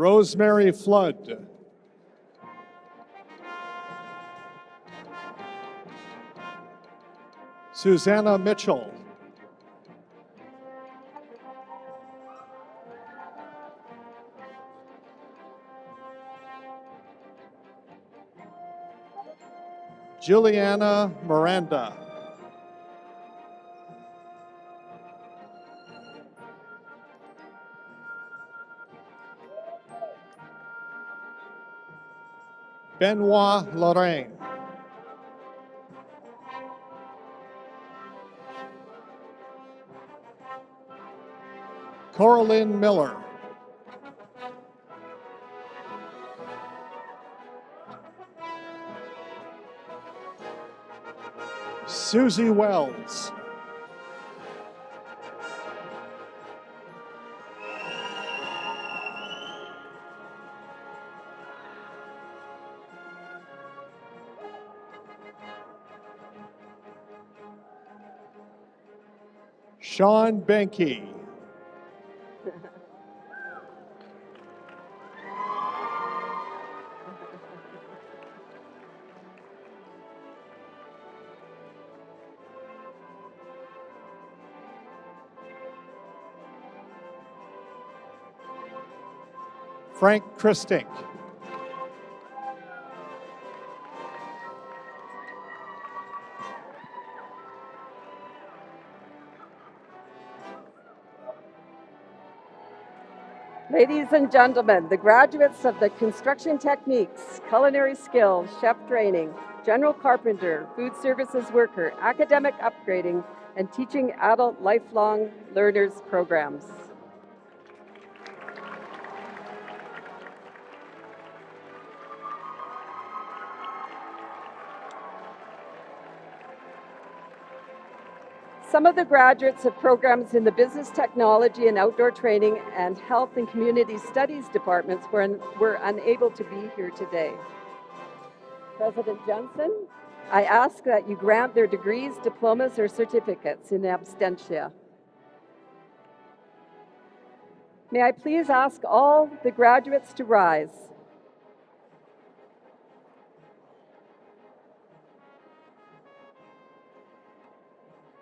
Rosemary Flood. Susanna Mitchell. Juliana Miranda. Benoit Lorraine. Coraline Miller. Susie Wells. Sean Benke. Frank Christink. Ladies and gentlemen, the graduates of the Construction Techniques, Culinary Skills, Chef Training, General Carpenter, Food Services Worker, Academic Upgrading, and Teaching Adult Lifelong Learners programs. Some of the graduates of programs in the Business Technology and Outdoor Training and Health and Community Studies departments were unable to be here today. President Jensen, I ask that you grant their degrees, diplomas, or certificates in absentia. May I please ask all the graduates to rise.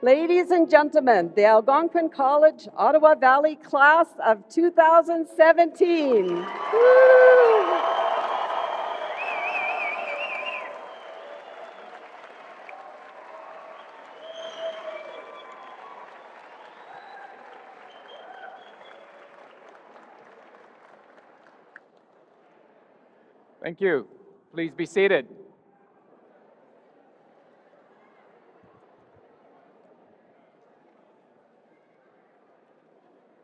Ladies and gentlemen, the Algonquin College Ottawa Valley class of 2017. Woo! Thank you. Please be seated.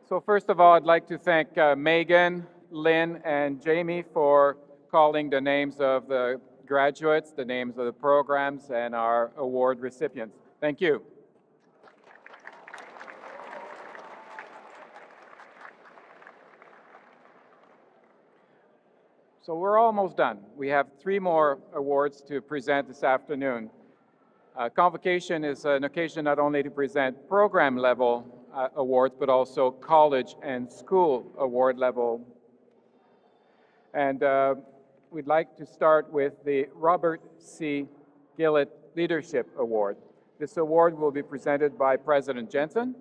So first of all, I'd like to thank Megan, Lynn, and Jamie for calling the names of the graduates, the names of the programs, and our award recipients. Thank you. So we're almost done. We have 3 more awards to present this afternoon. Convocation is an occasion not only to present program level awards, but also college and school award level. And we'd like to start with the Robert C. Gillett Leadership Award. This award will be presented by President Jensen.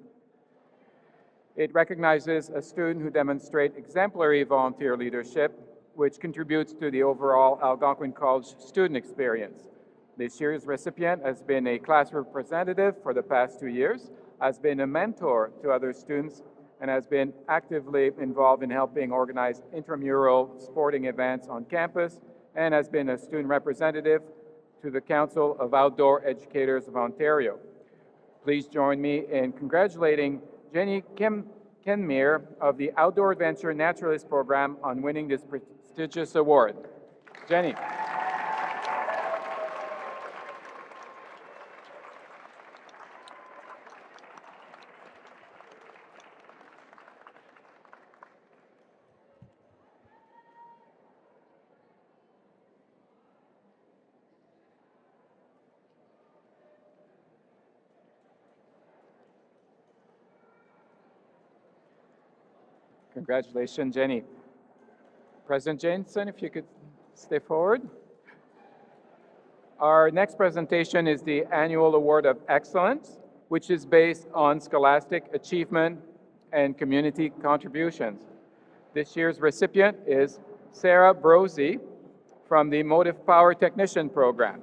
It recognizes a student who demonstrates exemplary volunteer leadership, which contributes to the overall Algonquin College student experience. This year's recipient has been a class representative for the past 2 years, has been a mentor to other students, and has been actively involved in helping organize intramural sporting events on campus, and has been a student representative to the Council of Outdoor Educators of Ontario. Please join me in congratulating Jenny Kenmere of the Outdoor Adventure Naturalist Program on winning this prestigious award. Jenny. Congratulations, Jenny. President Jensen, if you could step forward. Our next presentation is the Annual Award of Excellence, which is based on scholastic achievement and community contributions. This year's recipient is Sarah Brosey from the Motive Power Technician Program.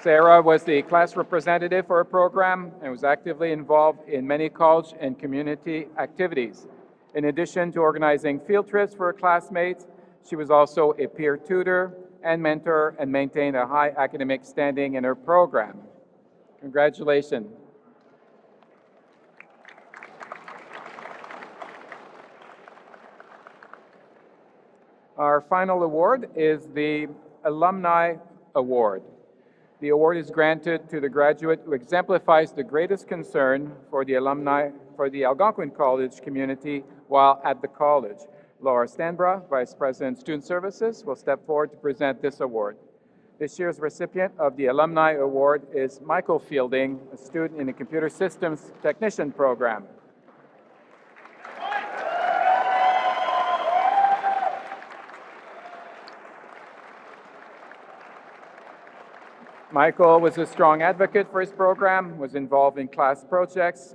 Sarah was the class representative for her program and was actively involved in many college and community activities. In addition to organizing field trips for her classmates, she was also a peer tutor and mentor and maintained a high academic standing in her program. Congratulations. Our final award is the Alumni Award. The award is granted to the graduate who exemplifies the greatest concern for the Algonquin College community while at the college. Laura Stanbra, Vice President, Student Services, will step forward to present this award. This year's recipient of the Alumni Award is Michael Fielding, a student in the Computer Systems Technician program. Michael was a strong advocate for his program, was involved in class projects,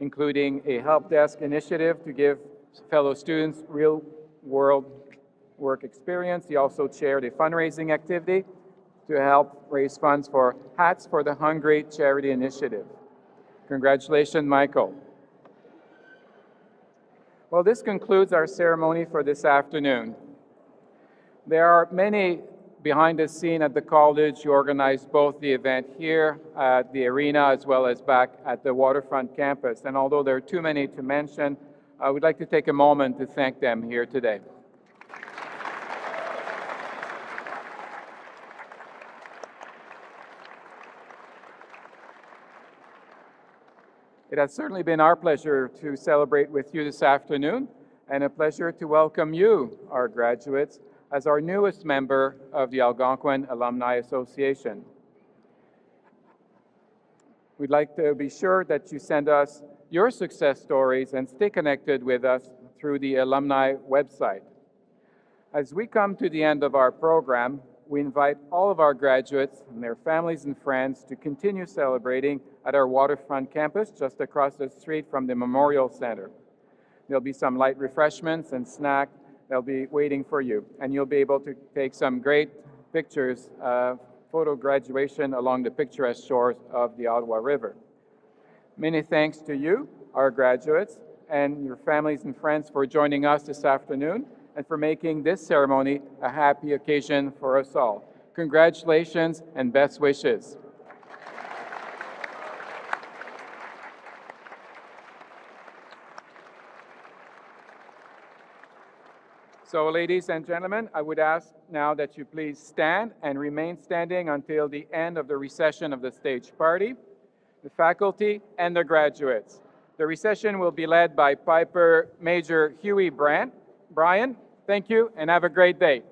including a help desk initiative to give fellow students real-world work experience. He also chaired a fundraising activity to help raise funds for Hats for the Hungry charity initiative. Congratulations, Michael. Well, this concludes our ceremony for this afternoon. There are many behind the scene at the college who organized both the event here at the arena as well as back at the Waterfront campus. And although there are too many to mention, I would like to take a moment to thank them here today. It has certainly been our pleasure to celebrate with you this afternoon, and a pleasure to welcome you, our graduates, as our newest member of the Algonquin Alumni Association. We'd like to be sure that you send us your success stories and stay connected with us through the alumni website. As we come to the end of our program, we invite all of our graduates and their families and friends to continue celebrating at our Waterfront campus just across the street from the Memorial Center. There'll be some light refreshments and snacks. They'll be waiting for you, and you'll be able to take some great pictures of photo graduation along the picturesque shores of the Ottawa River. Many thanks to you, our graduates, and your families and friends for joining us this afternoon and for making this ceremony a happy occasion for us all. Congratulations and best wishes. So, ladies and gentlemen, I would ask now that you please stand and remain standing until the end of the recession of the stage party, the faculty, and the graduates. The recession will be led by Piper Major Huey Bryan. Thank you, and have a great day.